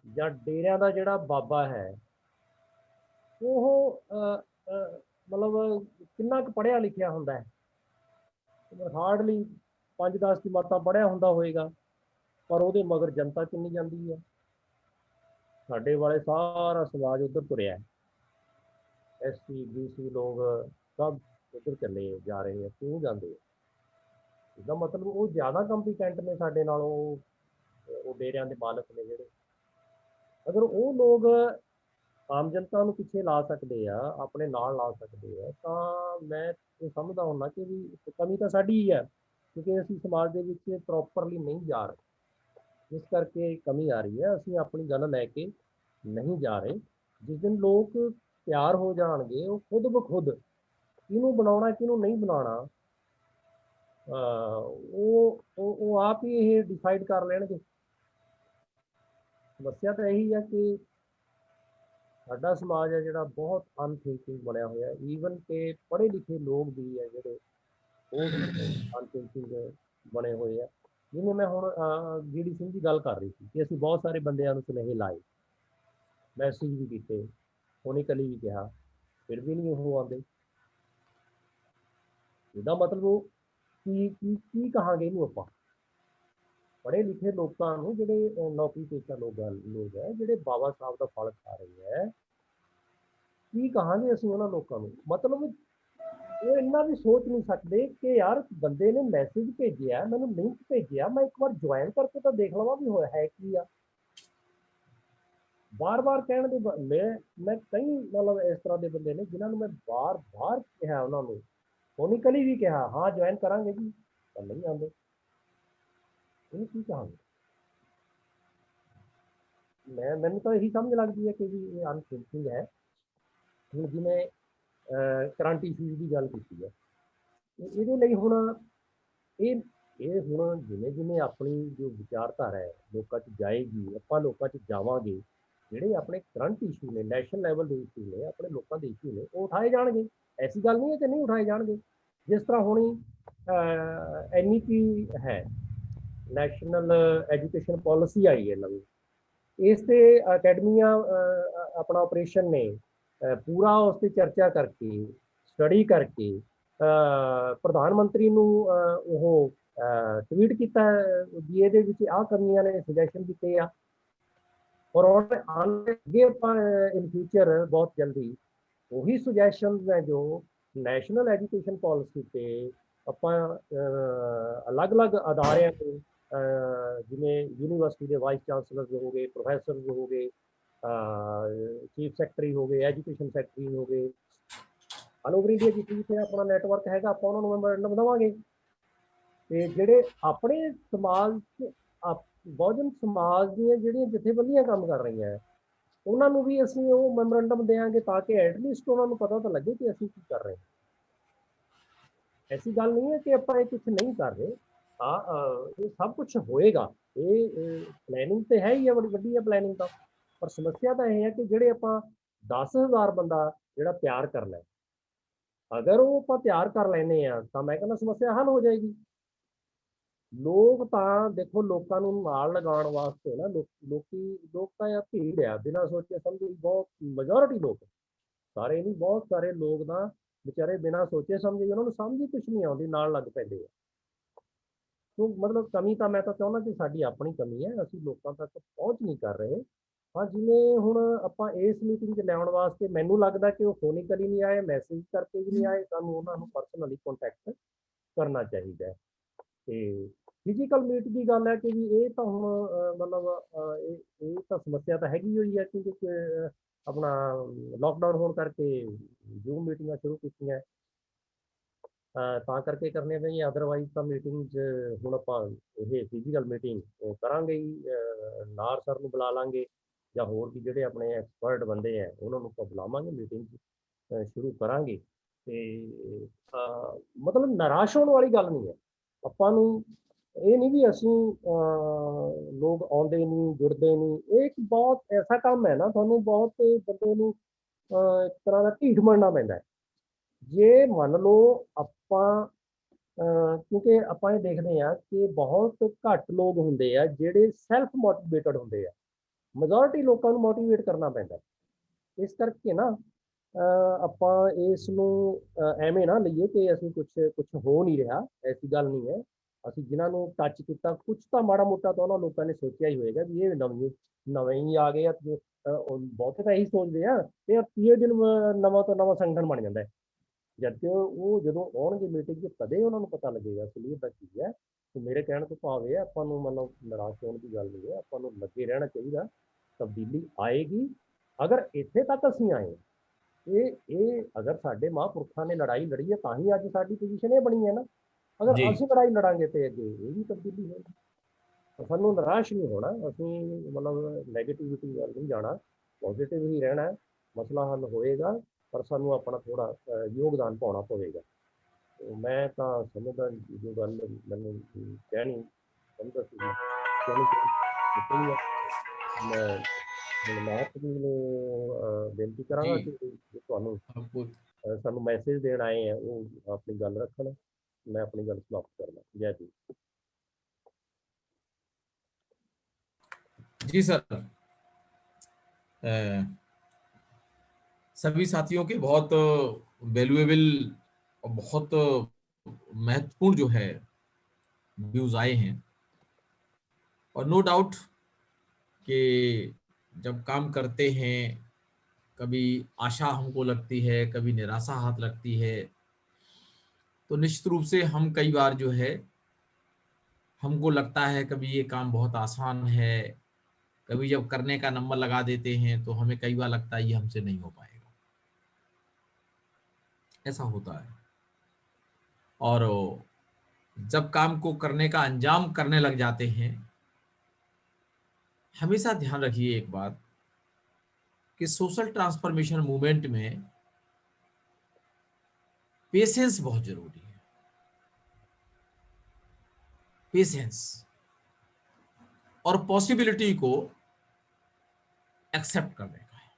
Speaker 4: ਜਾਂ ਡੇਰਿਆਂ ਦਾ ਜਿਹੜਾ ਬਾਬਾ ਹੈ ਉਹ ਮਤਲਬ ਕਿੰਨਾ ਕੁ ਪੜ੍ਹਿਆ ਲਿਖਿਆ ਹੁੰਦਾ ਹੈ? ਹਾਰਡਲੀ 5-10 ਜਮਾਤਾਂ ਪੜ੍ਹਿਆ ਹੁੰਦਾ ਹੋਏਗਾ, ਪਰ ਉਹਦੇ ਮਗਰ ਜਨਤਾ ਕਿੰਨੀ ਜਾਂਦੀ ਹੈ। ਸਾਡੇ ਵਾਲੇ ਸਾਰਾ ਸਮਾਜ ਉੱਧਰ ਤੁਰਿਆ, SC BC ਲੋਕ ਸਭ ਉੱਧਰ ਚੱਲੇ ਜਾ ਰਹੇ ਆ। ਕਿਉਂ ਜਾਂਦੇ ਆ? ਇਹਦਾ ਮਤਲਬ ਉਹ ਜ਼ਿਆਦਾ ਕੰਪੀਟੈਂਟ ਨੇ ਸਾਡੇ ਨਾਲੋਂ, ਉਹ ਡੇਰਿਆਂ ਦੇ ਮਾਲਕ ਨੇ ਜਿਹੜੇ। ਅਗਰ ਉਹ ਲੋਕ ਆਮ ਜਨਤਾ ਨੂੰ ਪਿੱਛੇ ਲਾ ਸਕਦੇ ਆ, ਆਪਣੇ ਨਾਲ ਲਾ ਸਕਦੇ ਆ, ਤਾਂ ਮੈਂ ਇਹ ਸਮਝਦਾ ਹੁੰਦਾ ਕਿ ਵੀ ਕਮੀ ਤਾਂ ਸਾਡੀ ਹੀ ਹੈ, ਕਿਉਂਕਿ ਅਸੀਂ ਸਮਾਜ ਦੇ ਵਿੱਚ ਪ੍ਰੋਪਰਲੀ ਨਹੀਂ ਜਾ ਰਹੇ, ਜਿਸ ਕਰਕੇ ਕਮੀ ਆ ਰਹੀ ਹੈ। ਅਸੀਂ ਆਪਣੀ ਗੱਲ ਲੈ ਕੇ ਨਹੀਂ ਜਾ ਰਹੇ। ਜਿਸ ਦਿਨ ਲੋਕ ਤਿਆਰ ਹੋ ਜਾਣਗੇ, ਉਹ ਖੁਦ ਬਖੁਦ ਕਿਹਨੂੰ ਬਣਾਉਣਾ ਕਿਹਨੂੰ ਨਹੀਂ ਬਣਾਉਣਾ ਉਹ ਆਪ ਹੀ ਇਹ ਡਿਸਾਈਡ ਕਰ ਲੈਣਗੇ। ਸਮੱਸਿਆ ਤਾਂ ਇਹੀ ਹੈ ਕਿ ਸਾਡਾ ਸਮਾਜ ਹੈ ਜਿਹੜਾ ਬਹੁਤ ਅਨਥਿੰਕਿੰਗ ਬਣਿਆ ਹੋਇਆ। ਈਵਨ ਕਿ ਪੜ੍ਹੇ ਲਿਖੇ ਲੋਕ ਵੀ ਹੈ ਜਿਹੜੇ ਉਹ ਅਨਥਿੰਕਿੰਗ ਬਣੇ ਹੋਏ ਆ। ਜਿਵੇਂ ਮੈਂ ਹੁਣ ਜਿਹੜੀ ਸਿੰਘ ਦੀ ਗੱਲ ਕਰ ਰਹੀ ਸੀ ਕਿ ਅਸੀਂ ਬਹੁਤ ਸਾਰੇ ਬੰਦਿਆਂ ਨੂੰ ਸੁਨੇਹੇ ਲਾਏ, ਮੈਸੇਜ ਵੀ ਕੀਤੇ, ਉਹਨੇ ਕਲੀ ਵੀ ਕਿਹਾ, ਫਿਰ ਵੀ ਨਹੀਂ ਉਹ ਆਉਂਦੇ। ਇਹਦਾ ਮਤਲਬ ਉਹ ਕੀ ਕਹਾਂਗੇ ਇਹਨੂੰ ਆਪਾਂ? ਪੜ੍ਹੇ ਲਿਖੇ ਲੋਕਾਂ ਨੂੰ, ਜਿਹੜੇ ਨੌਕਰੀ ਪੇਸ਼ਾ ਲੋਕ ਹੈ, ਜਿਹੜੇ ਬਾਬਾ ਸਾਹਿਬ ਦਾ ਫਲ ਖਾ ਰਹੇ ਹੈ, ਕੀ ਕਹਾਂਗੇ ਅਸੀਂ ਉਹਨਾਂ ਲੋਕਾਂ ਨੂੰ? ਮਤਲਬ ਉਹ ਇੰਨਾ ਵੀ ਸੋਚ ਨਹੀਂ ਸਕਦੇ ਕਿ ਯਾਰ ਬੰਦੇ ਨੇ ਮੈਸੇਜ ਭੇਜਿਆ, ਮੈਨੂੰ ਲਿੰਕ ਭੇਜਿਆ, ਮੈਂ ਇੱਕ ਵਾਰ ਜੁਆਇਨ ਕਰਕੇ ਤਾਂ ਦੇਖ ਲਵਾਂ ਵੀ ਹੋਇਆ ਹੈ ਕੀ ਆ। ਬਾਰ-ਬਾਰ ਕਹਿਣ ਦੇ ਮੈਂ ਕਈ ਮਤਲਬ ਇਸ ਤਰ੍ਹਾਂ ਦੇ ਬੰਦੇ ਨੇ ਜਿਨ੍ਹਾਂ ਨੂੰ ਮੈਂ ਬਾਰ-ਬਾਰ ਕਿਹਾ, ਉਹਨਾਂ ਨੂੰ ਫੋਨਿਕਲੀ ਵੀ ਕਿਹਾ, ਹਾਂ ਜੁਆਇਨ ਕਰਾਂਗੇ ਜੀ, ਤਾਂ ਨਹੀਂ ਆਉਂਦੇ। ਇਹਨੂੰ ਕੀ ਕਹਾਂਗੇ? ਮੈਨੂੰ ਤਾਂ ਇਹੀ ਸਮਝ ਲੱਗਦੀ ਹੈ ਕਿ ਵੀ ਇਹ ਅਨਥਿੰਕਿੰਗ ਹੈ। ਹੁਣ ਜਿਵੇਂ ਕਰੰਟ ਇਸ਼ੂਜ਼ ਦੀ ਗੱਲ ਕੀਤੀ ਹੈ, ਇਹਦੇ ਲਈ ਹੁਣ ਇਹ ਹੁਣ ਜਿਵੇਂ ਆਪਣੀ ਜੋ ਵਿਚਾਰਧਾਰਾ ਹੈ ਲੋਕਾਂ 'ਚ ਜਾਏਗੀ, ਆਪਾਂ ਲੋਕਾਂ 'ਚ ਜਾਵਾਂਗੇ, ਜਿਹੜੇ ਆਪਣੇ ਕਰੰਟ ਇਸ਼ੂ ਨੇ, ਨੈਸ਼ਨਲ ਲੈਵਲ ਦੇ ਇਸ਼ੂ ਨੇ, ਆਪਣੇ ਲੋਕਾਂ ਦੇ ਇਸ਼ੂ ਨੇ, ਉਹ ਉਠਾਏ ਜਾਣਗੇ। ਐਸੀ ਗੱਲ ਨਹੀਂ ਹੈ ਕਿ ਨਹੀਂ ਉਠਾਏ ਜਾਣਗੇ। ਜਿਸ ਤਰ੍ਹਾਂ ਹੁਣੀ NEP ਹੈ, ਨੈਸ਼ਨਲ ਐਜੂਕੇਸ਼ਨ ਪਾਲਿਸੀ ਆਈ ਹੈ ਨਵੀਂ, ਇਸ ਤੇ ਅਕੈਡਮੀਆਂ ਆਪਣਾ ਆਪਰੇਸ਼ਨ ਨੇ ਪੂਰਾ ਉਸ ਤੇ ਚਰਚਾ ਕਰਕੇ, ਸਟੱਡੀ ਕਰਕੇ ਪ੍ਰਧਾਨ ਮੰਤਰੀ ਨੂੰ ਉਹ ਟਵੀਟ ਕੀਤਾ ਵੀ ਇਹਦੇ ਵਿੱਚ ਆਹ ਕਮੀਆਂ ਨੇ, ਸੁਜੈਸ਼ਨ ਦਿੱਤੇ ਆ। ਔਰ ਅੱਗੇ ਆਪਾਂ ਇਨ ਫਿਊਚਰ ਬਹੁਤ ਜਲਦੀ ਉਹੀ ਸੁਜੈਸ਼ਨਸ ਹੈ ਜੋ ਨੈਸ਼ਨਲ ਐਜੂਕੇਸ਼ਨ ਪਾਲਿਸੀ ਤੇ ਆਪਾਂ ਅਲੱਗ-ਅਲੱਗ ਅਦਾਰਿਆਂ ਨੂੰ, ਜਿਵੇਂ ਯੂਨੀਵਰਸਿਟੀ ਦੇ ਵਾਈਸ ਚਾਂਸਲਰ ਹੋ ਗਏ, ਪ੍ਰੋਫੈਸਰ ਹੋ ਗਏ, ਚੀਫ ਸੈਕਟਰੀ ਹੋ ਗਏ, ਐਜੂਕੇਸ਼ਨ ਸੈਕਟਰੀ ਹੋ ਗਏ, ਆਲ ਓਵਰ ਇੰਡੀਆ ਜਿੱਥੇ ਆਪਣਾ ਨੈਟਵਰਕ ਹੈਗਾ, ਆਪਾਂ ਉਹਨਾਂ ਨੂੰ ਮੈਮੋਰੈਂਡਮ ਦੇਵਾਂਗੇ। ਤੇ ਜਿਹੜੇ ਆਪਣੇ ਸਮਾਜ 'ਚ ਬਹੁਜਨ ਸਮਾਜ ਦੀਆਂ ਜਿਹੜੀਆਂ ਜਥੇਬੰਦੀਆਂ ਕੰਮ ਕਰ ਰਹੀਆਂ, ਉਹਨਾਂ ਨੂੰ ਵੀ ਅਸੀਂ ਉਹ ਮੈਮੋਰੈਂਡਮ ਦੇਵਾਂਗੇ ਤਾਂ ਕਿ ਐਟਲੀਸਟ ਉਹਨਾਂ ਨੂੰ ਪਤਾ ਤਾਂ ਲੱਗੇ ਕਿ ਅਸੀਂ ਕੀ ਕਰ ਰਹੇ ਹਾਂ। ਐਸੀ ਗੱਲ ਨਹੀਂ ਹੈ ਕਿ ਆਪਾਂ ਇਹ ਕੁਛ ਨਹੀਂ ਕਰ ਰਹੇ। ਇਹ ਸਭ ਕੁਛ ਹੋਏਗਾ, ਇਹ ਪਲੈਨਿੰਗ ਤੇ ਹੈ ਹੀ ਹੈ, ਬੜੀ ਵੱਡੀ ਹੈ ਪਲੈਨਿੰਗ ਤਾਂ। ਪਰ ਸਮੱਸਿਆ ਤਾਂ ਇਹ ਹੈ ਕਿ ਜਿਹੜੇ ਆਪਾਂ 10,000 ਬੰਦਾ ਜਿਹੜਾ ਤਿਆਰ ਕਰਨਾ, ਅਗਰ ਉਹ ਆਪਾਂ ਤਿਆਰ ਕਰ ਲੈਨੇ ਆ ਤਾਂ ਮੈਂ ਕਹਿੰਦਾ ਸਮੱਸਿਆ ਹੱਲ ਹੋ ਜਾਏਗੀ। ਲੋਕ ਤਾਂ ਦੇਖੋ, ਲੋਕਾਂ ਨੂੰ ਨਾਲ ਲਗਾਉਣ ਵਾਸਤੇ ਨਾ ਲੋਕ ਤਾਂ ਇਹ ਭੀੜ ਆ, ਬਿਨਾਂ ਸੋਚੇ ਸਮਝੇ, ਬਹੁਤ ਮੈਜੋਰਿਟੀ ਲੋਕ, ਸਾਰੇ ਨਹੀਂ, ਬਹੁਤ ਸਾਰੇ ਲੋਕ ਤਾਂ ਵਿਚਾਰੇ ਬਿਨਾਂ ਸੋਚੇ ਸਮਝੇ, ਉਹਨਾਂ ਨੂੰ ਸਮਝ ਹੀ ਕੁਛ ਨਹੀਂ ਆਉਂਦੀ, ਨਾਲ ਲੱਗ ਪੈਂਦੇ ਆ। ਸੋ ਮਤਲਬ ਕਮੀ ਤਾਂ ਮੈਂ ਤਾਂ ਚਾਹੁੰਦਾ ਕਿ ਸਾਡੀ ਆਪਣੀ ਕਮੀ ਹੈ, ਅਸੀਂ ਲੋਕਾਂ ਤੱਕ ਪਹੁੰਚ ਨਹੀਂ ਕਰ ਰਹੇ। ਹਾਂ, ਜਿਵੇਂ ਹੁਣ ਆਪਾਂ ਇਸ ਮੀਟਿੰਗ 'ਚ ਲਿਆਉਣ ਵਾਸਤੇ ਮੈਨੂੰ ਲੱਗਦਾ ਕਿ ਉਹ ਫੋਨਿਕਲੀ ਨਹੀਂ ਆਏ, ਮੈਸੇਜ ਕਰਕੇ ਵੀ ਨਹੀਂ ਆਏ, ਸਾਨੂੰ ਉਹਨਾਂ ਨੂੰ ਪਰਸਨਲੀ ਕੰਟੈਕਟ ਕਰਨਾ ਚਾਹੀਦਾ ਹੈ। ਤੇ ਫਿਜ਼ੀਕਲ ਮੀਟ ਦੀ ਗੱਲ ਹੈ ਕਿ ਵੀ ਇਹ ਤਾਂ ਹੁਣ ਮਤਲਬ ਇਹ ਤਾਂ ਸਮੱਸਿਆ ਤਾਂ ਹੈਗੀ ਹੋਈ ਹੈ, ਕਿਉਂਕਿ ਆਪਣਾ ਲੋਕਡਾਊਨ ਹੋਣ ਕਰਕੇ ਜ਼ੂਮ ਮੀਟਿੰਗਾਂ ਸ਼ੁਰੂ ਕੀਤੀਆਂ, ਤਾਂ ਕਰਕੇ ਕਰਨੀਆਂ ਪਈਆਂ। ਅਦਰਵਾਈਜ਼ ਤਾਂ ਮੀਟਿੰਗ 'ਚ ਹੁਣ ਆਪਾਂ ਇਹ ਫਿਜ਼ੀਕਲ ਮੀਟਿੰਗ ਕਰਾਂਗੇ ਹੀ, ਨਾਰ ਸਰ ਨੂੰ ਬੁਲਾ ਲਾਂਗੇ ਜਾਂ ਹੋਰ ਵੀ ਜਿਹੜੇ ਆਪਣੇ ਐਕਸਪਰਟ ਬੰਦੇ ਹੈ ਉਹਨਾਂ ਨੂੰ ਆਪਾਂ ਬੁਲਾਵਾਂਗੇ, ਮੀਟਿੰਗ ਸ਼ੁਰੂ ਕਰਾਂਗੇ। ਤੇ ਮਤਲਬ ਨਿਰਾਸ਼ ਹੋਣ ਵਾਲੀ ਗੱਲ ਨਹੀਂ ਹੈ। ਆਪਾਂ ਨੂੰ ਇਹ ਨਹੀਂ ਵੀ ਅਸੀਂ ਲੋਕ ਆਉਂਦੇ ਨਹੀਂ, ਜੁੜਦੇ ਨਹੀਂ, ਇਹ ਇੱਕ ਬਹੁਤ ਐਸਾ ਕੰਮ ਹੈ ਨਾ, ਤੁਹਾਨੂੰ ਬਹੁਤ ਬੰਦੇ ਨੂੰ ਇੱਕ ਤਰ੍ਹਾਂ ਦਾ ਢੀਠ ਬਣਨਾ ਪੈਂਦਾ ਹੈ। ਜੇ ਮੰਨ ਲਓ ਆਪਾਂ ਕਿਉਂਕਿ ਆਪਾਂ ਇਹ ਦੇਖਦੇ ਹਾਂ ਕਿ ਬਹੁਤ ਘੱਟ ਲੋਕ ਹੁੰਦੇ ਆ ਜਿਹੜੇ ਸੈਲਫ ਮੋਟੀਵੇਟਡ ਹੁੰਦੇ ਆ, ਮੈਜੋਰਿਟੀ ਲੋਕਾਂ ਨੂੰ ਮੋਟੀਵੇਟ ਕਰਨਾ ਪੈਂਦਾ। ਇਸ ਕਰਕੇ ਨਾ ਆਪਾਂ ਇਸ ਨੂੰ ਐਵੇਂ ਨਾ ਲਈਏ ਕਿ ਅਸੀਂ ਕੁਛ ਹੋ ਨਹੀਂ ਰਿਹਾ, ਐਸੀ ਗੱਲ ਨਹੀਂ ਹੈ। ਅਸੀਂ ਜਿਨ੍ਹਾਂ ਨੂੰ ਟੱਚ ਕੀਤਾ, ਕੁਛ ਤਾਂ ਮਾੜਾ ਮੋਟਾ ਤਾਂ ਉਹਨਾਂ ਲੋਕਾਂ ਨੇ ਸੋਚਿਆ ਹੀ ਹੋਏਗਾ ਵੀ ਇਹ ਨਵੇਂ ਹੀ ਆ ਗਏ ਆ। ਬਹੁਤੇ ਤਾਂ ਇਹੀ ਸੋਚਦੇ ਆ ਤੇ 30 ਦਿਨ ਨਵਾਂ ਤੋਂ ਨਵਾਂ ਸੰਗਠਨ ਬਣ ਜਾਂਦਾ ਹੈ, ਜਦਕਿ ਉਹ ਜਦੋਂ ਆਉਣਗੇ ਮੀਟਿੰਗ 'ਚ ਤਦੇ ਉਹਨਾਂ ਨੂੰ ਪਤਾ ਲੱਗੇਗਾ ਅਸਲੀਅਤ ਦਾ ਕੀ ਹੈ। ਤੇ ਮੇਰੇ ਕਹਿਣ ਤੋਂ ਭਾਵ ਇਹ ਆਪਾਂ ਨੂੰ ਮਤਲਬ ਨਿਰਾਸ਼ ਹੋਣ ਦੀ ਗੱਲ ਨਹੀਂ ਹੈ, ਆਪਾਂ ਨੂੰ ਲੱਗੇ ਰਹਿਣਾ ਚਾਹੀਦਾ, ਤਬਦੀਲੀ ਆਏਗੀ। ਅਗਰ ਇੱਥੇ ਤੱਕ ਅਸੀਂ ਆਏ, ਇਹ ਅਗਰ ਸਾਡੇ ਮਹਾਂਪੁਰਖਾਂ ਨੇ ਲੜਾਈ ਲੜੀ ਹੈ ਤਾਂ ਹੀ ਅੱਜ ਸਾਡੀ ਪੋਜੀਸ਼ਨ ਇਹ ਬਣੀ ਹੈ ਨਾ। ਅਗਰ ਅਸੀਂ ਲੜਾਈ ਲੜਾਂਗੇ ਤੇ ਅੱਗੇ ਇਹ ਵੀ ਤਬਦੀਲੀ ਹੋਏਗੀ। ਸਾਨੂੰ ਨਿਰਾਸ਼ ਨਹੀਂ ਹੋਣਾ, ਅਸੀਂ ਮਤਲਬ ਨੈਗੇਟਿਵਿਟੀ ਵੱਲ ਨਹੀਂ ਜਾਣਾ, ਪੋਜ਼ਿਟਿਵ ਹੀ ਰਹਿਣਾ। ਮਸਲਾ ਹੱਲ ਹੋਏਗਾ, ਪਰ ਸਾਨੂੰ ਆਪਣਾ ਥੋੜਾ ਯੋਗਦਾਨ ਪਾਉਣਾ ਪਵੇਗਾ। ਮੈਂ ਤਾਂ ਸਮਝਦਾ ਜੋ ਗੱਲ ਮੈਨੂੰ ਕਹਿਣੀ ਸਮਝਦਾ ਸੀ ਮੈਂ ਨੂੰ ਬੇਨਤੀ ਕਰਾਂਗਾ ਕਿ ਤੁਹਾਨੂੰ ਸਾਨੂੰ ਮੈਸੇਜ ਦੇਣ ਆਏ ਆ ਉਹ ਆਪਣੀ ਗੱਲ ਰੱਖਣ। मैं अपनी गल समाप्त करना। जय जी।
Speaker 2: जी सर, सभी साथियों के बहुत वैल्यूएबल और बहुत महत्वपूर्ण जो है व्यूज आए हैं, और नो डाउट कि जब काम करते हैं कभी आशा हमको लगती है, कभी निराशा हाथ लगती है, तो निश्चित रूप से हम कई बार जो है हमको लगता है कभी ये काम बहुत आसान है, कभी जब करने का नंबर लगा देते हैं तो हमें कई बार लगता है ये हमसे नहीं हो पाएगा। ऐसा होता है, और जब काम को करने का अंजाम करने लग जाते हैं, हमेशा ध्यान रखिए एक बात कि सोशल ट्रांसफॉर्मेशन मूवमेंट में पेशेंस बहुत जरूरी है। पेशेंस और पॉसिबिलिटी को एक्सेप्ट करने का है।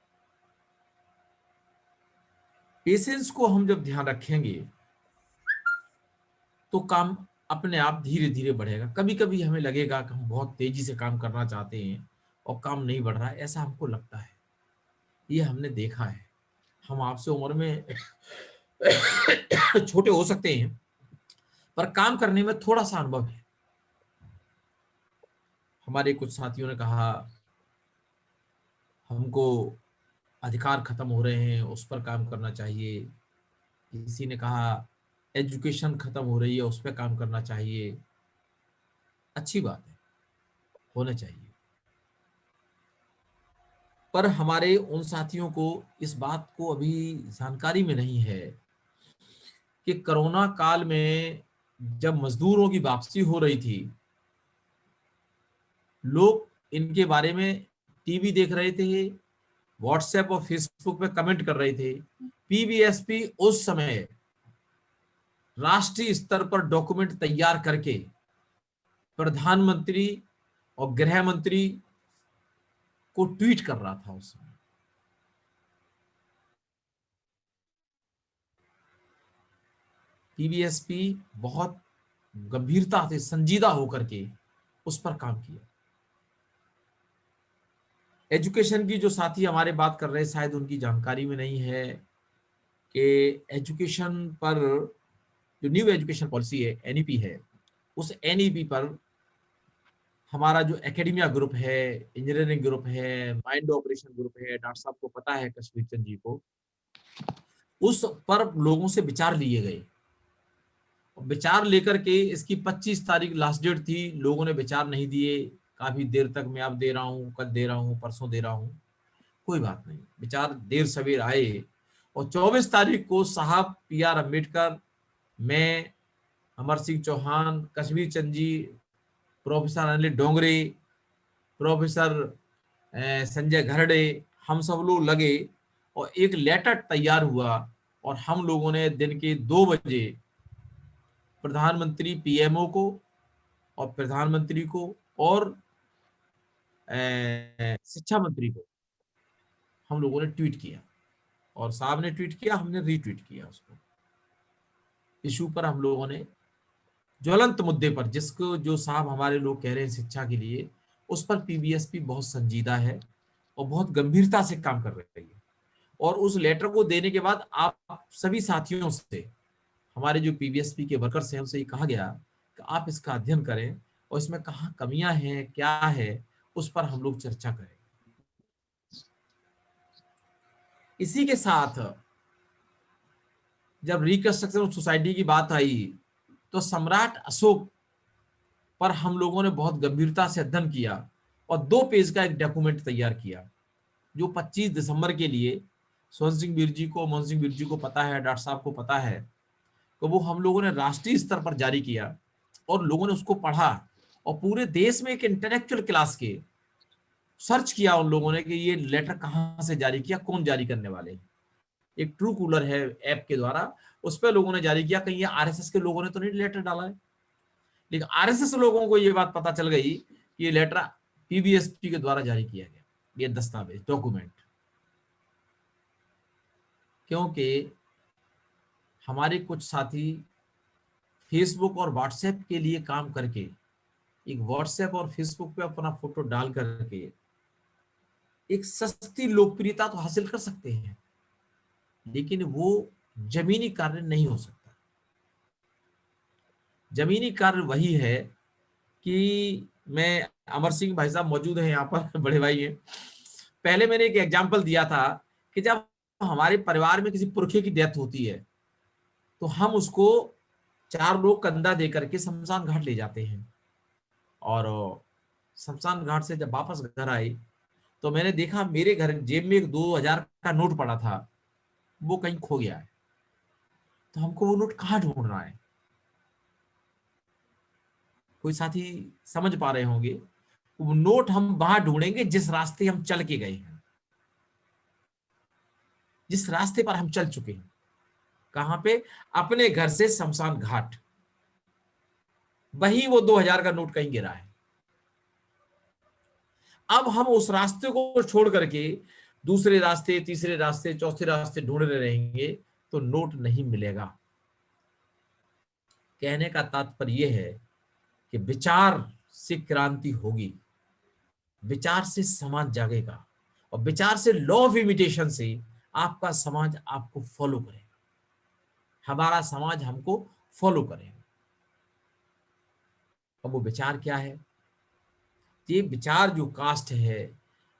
Speaker 2: पेशेंस को हम जब ध्यान रखेंगे तो काम अपने आप धीरे धीरे बढ़ेगा। कभी कभी हमें लगेगा कि हम बहुत तेजी से काम करना चाहते हैं और काम नहीं बढ़ रहा है, ऐसा हमको लगता है। ये हमने देखा है। हम आपसे उम्र में छोटे हो सकते हैं, पर काम करने में थोड़ा सा अनुभव है। हमारे कुछ साथियों ने कहा हमको अधिकार खत्म हो रहे हैं, उस पर काम करना चाहिए। किसी ने कहा एजुकेशन खत्म हो रही है, उस पर काम करना चाहिए। अच्छी बात है, होना चाहिए। पर हमारे उन साथियों को इस बात को अभी जानकारी में नहीं है कि कोरोना काल में जब मजदूरों की वापसी हो रही थी, लोग इनके बारे में टीवी देख रहे थे, व्हाट्सएप और फेसबुक पे कमेंट कर रहे थे। पीबीएसपी उस समय राष्ट्रीय स्तर पर डॉक्यूमेंट तैयार करके प्रधानमंत्री और गृह मंत्री को ट्वीट कर रहा था उस समय। पीबीएसपी बहुत गंभीरता से संजीदा होकर के उस पर काम किया। एजुकेशन की जो साथी हमारे बात कर रहे हैं शायद उनकी जानकारी में नहीं है कि एजुकेशन पर जो न्यू एजुकेशन पॉलिसी है, एनईपी है, उस एनईपी पर हमारा जो एकेडमिया ग्रुप है, इंजीनियरिंग ग्रुप है, माइंड ऑपरेशन ग्रुप है, डॉक्टर साहब को पता है, कश्मीर चंद जी को, उस पर लोगों से विचार लिए गए। विचार लेकर के इसकी 25 तारीख लास्ट डेट थी, लोगों ने विचार नहीं दिए, काफी देर तक मैं अब दे रहा हूँ, कल दे रहा हूँ, परसों दे रहा हूँ, कोई बात नहीं, विचार देर सवेर आए और 24 तारीख को साहब पी.आर. अम्बेडकर, मैं, अमर सिंह चौहान, कश्मीर चंद जी, प्रोफेसर अनिल डोंगरे, प्रोफेसर संजय घरडे, हम सब लोग लगे और एक लेटर तैयार हुआ और हम लोगों ने दिन के 2 बजे प्रधानमंत्री पीएमओ को और प्रधानमंत्री को और शिक्षा मंत्री को हम लोगों ने ट्वीट किया और साहब ने ट्वीट किया, हमने रीट्वीट किया उसको। इशू पर हम लोगों ने ज्वलंत मुद्दे पर, जिसको जो साहब हमारे लोग कह रहे हैं शिक्षा के लिए, उस पर पीबीएसपी बहुत संजीदा है और बहुत गंभीरता से काम कर रही है। और उस लेटर को देने के बाद आप सभी साथियों से, हमारे जो पीबीएसपी के वर्कर्स हैं, उनसे कहा गया कि आप इसका अध्ययन करें और इसमें कहाँ कमियां हैं, क्या है, उस पर हम लोग चर्चा करें। इसी के साथ जब रिकंस्ट्रक्शन ऑफ सोसाइटी की बात आई तो सम्राट अशोक पर हम लोगों ने बहुत गंभीरता से अध्ययन किया और 2 पेज का एक डॉक्यूमेंट तैयार किया, जो 25 दिसंबर के लिए स्वर्ण सिंह वीर जी को, मोहन सिंह वीर जी को पता है, डॉक्टर साहब को पता है, तो वो हम लोगों ने राष्ट्रीय स्तर पर जारी किया और लोगों ने उसको पढ़ा और पूरे देश में एक इंटेलेक्चुअल क्लास के सर्च किया उन लोगों ने कि ये लेटर कहाँ से जारी किया, कौन जारी करने वाले हैं। एक ट्रू कूलर है ऐप के द्वारा, उस पर लोगों ने जारी किया, कहीं ये आरएसएस के लोगों ने तो नहीं लेटर डाला है। लेकिन आरएसएस लोगों को ये बात पता चल गई कि ये लेटर पीबीएसपी के द्वारा जारी किया गया, ये दस्तावेज, डॉक्यूमेंट। क्योंकि हमारे कुछ साथी फेसबुक और व्हाट्सएप के लिए काम करके, एक व्हाट्सएप और फेसबुक पे अपना फोटो डाल करके एक सस्ती लोकप्रियता तो हासिल कर सकते हैं, लेकिन वो जमीनी कार्य नहीं हो सकता। जमीनी कार्य वही है कि मैं, अमर सिंह भाई साहब मौजूद हैं यहाँ पर, बड़े भाई हैं। पहले मैंने एक एग्जाम्पल दिया था कि जब हमारे परिवार में किसी पुरखे की डेथ होती है तो हम उसको 4 लोग कंधा दे करके शमशान घाट ले जाते हैं और शमशान घाट से जब वापस घर आए तो मैंने देखा मेरे घर जेब में एक 2000 का नोट पड़ा था, वो कहीं खो गया है। तो हमको वो नोट कहाँ ढूंढना है? कोई साथी समझ पा रहे होंगे, वो नोट हम वहां ढूंढेंगे जिस रास्ते हम चल के गए हैं, जिस रास्ते पर हम चल चुके हैं। कहां पे? अपने घर से शमशान घाट, वही वो 2000 का नोट कहीं गिरा है। अब हम उस रास्ते को छोड़ करके दूसरे रास्ते, तीसरे रास्ते, चौथे रास्ते ढूंढ रहे रहेंगे तो नोट नहीं मिलेगा। कहने का तात्पर्य यह है कि विचार से क्रांति होगी, विचार से समाज जागेगा और विचार से लॉ ऑफ इमिटेशन से आपका समाज आपको फॉलो करेगा, हमारा समाज हमको फॉलो करेगा। अब वो विचार क्या है? ये विचार जो कास्ट है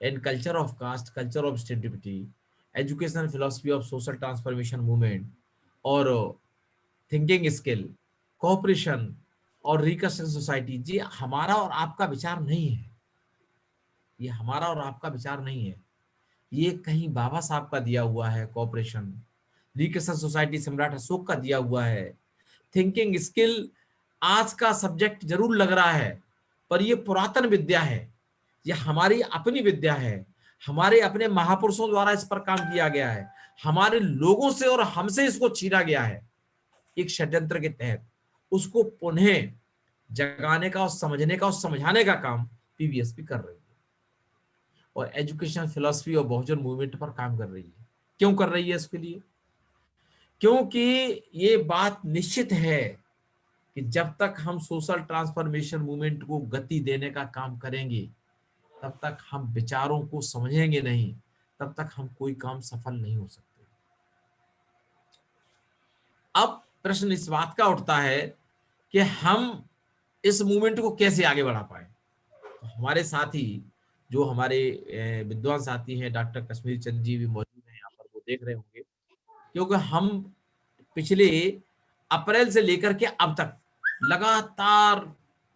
Speaker 2: and culture of caste, culture of stativity, educational philosophy of social transformation movement और थिंकिंग स्किल, कोऑपरेशन और रिकंस्ट्रक्शन सोसाइटी, ये हमारा और आपका विचार नहीं है। ये हमारा और आपका विचार नहीं है, ये कहीं बाबा साहब का दिया हुआ है। कोऑपरेशन, रिकंस्ट्रक्शन सोसाइटी सम्राट अशोक का दिया हुआ है। थिंकिंग स्किल आज का सब्जेक्ट जरूर लग रहा है, पर ये पुरातन विद्या है, ये हमारी अपनी विद्या है। हमारे अपने महापुरुषों द्वारा इस पर काम किया गया है, हमारे लोगों से और हमसे इसको छीना गया है एक षड्यंत्र के तहत। उसको पुनः जगाने का और समझने का और समझाने का काम पीबीएसपी कर रही है और एजुकेशन फिलॉसफी और बहुजन मूवमेंट पर काम कर रही है। क्यों कर रही है? इसके लिए क्योंकि ये बात निश्चित है कि जब तक हम सोशल ट्रांसफॉर्मेशन मूवमेंट को गति देने का काम करेंगे, तब तक हम विचारों को समझेंगे नहीं, तब तक हम कोई काम सफल नहीं हो सकते। अब प्रश्न इस बात का उठता है कि हम इस मूवमेंट को कैसे आगे बढ़ा पाए। तो हमारे साथी जो हमारे विद्वान साथी हैं, डॉक्टर कश्मीर चंद जी भी मौजूद हैं यहाँ पर, वो देख रहे होंगे, क्योंकि हम पिछले अप्रैल से लेकर के अब तक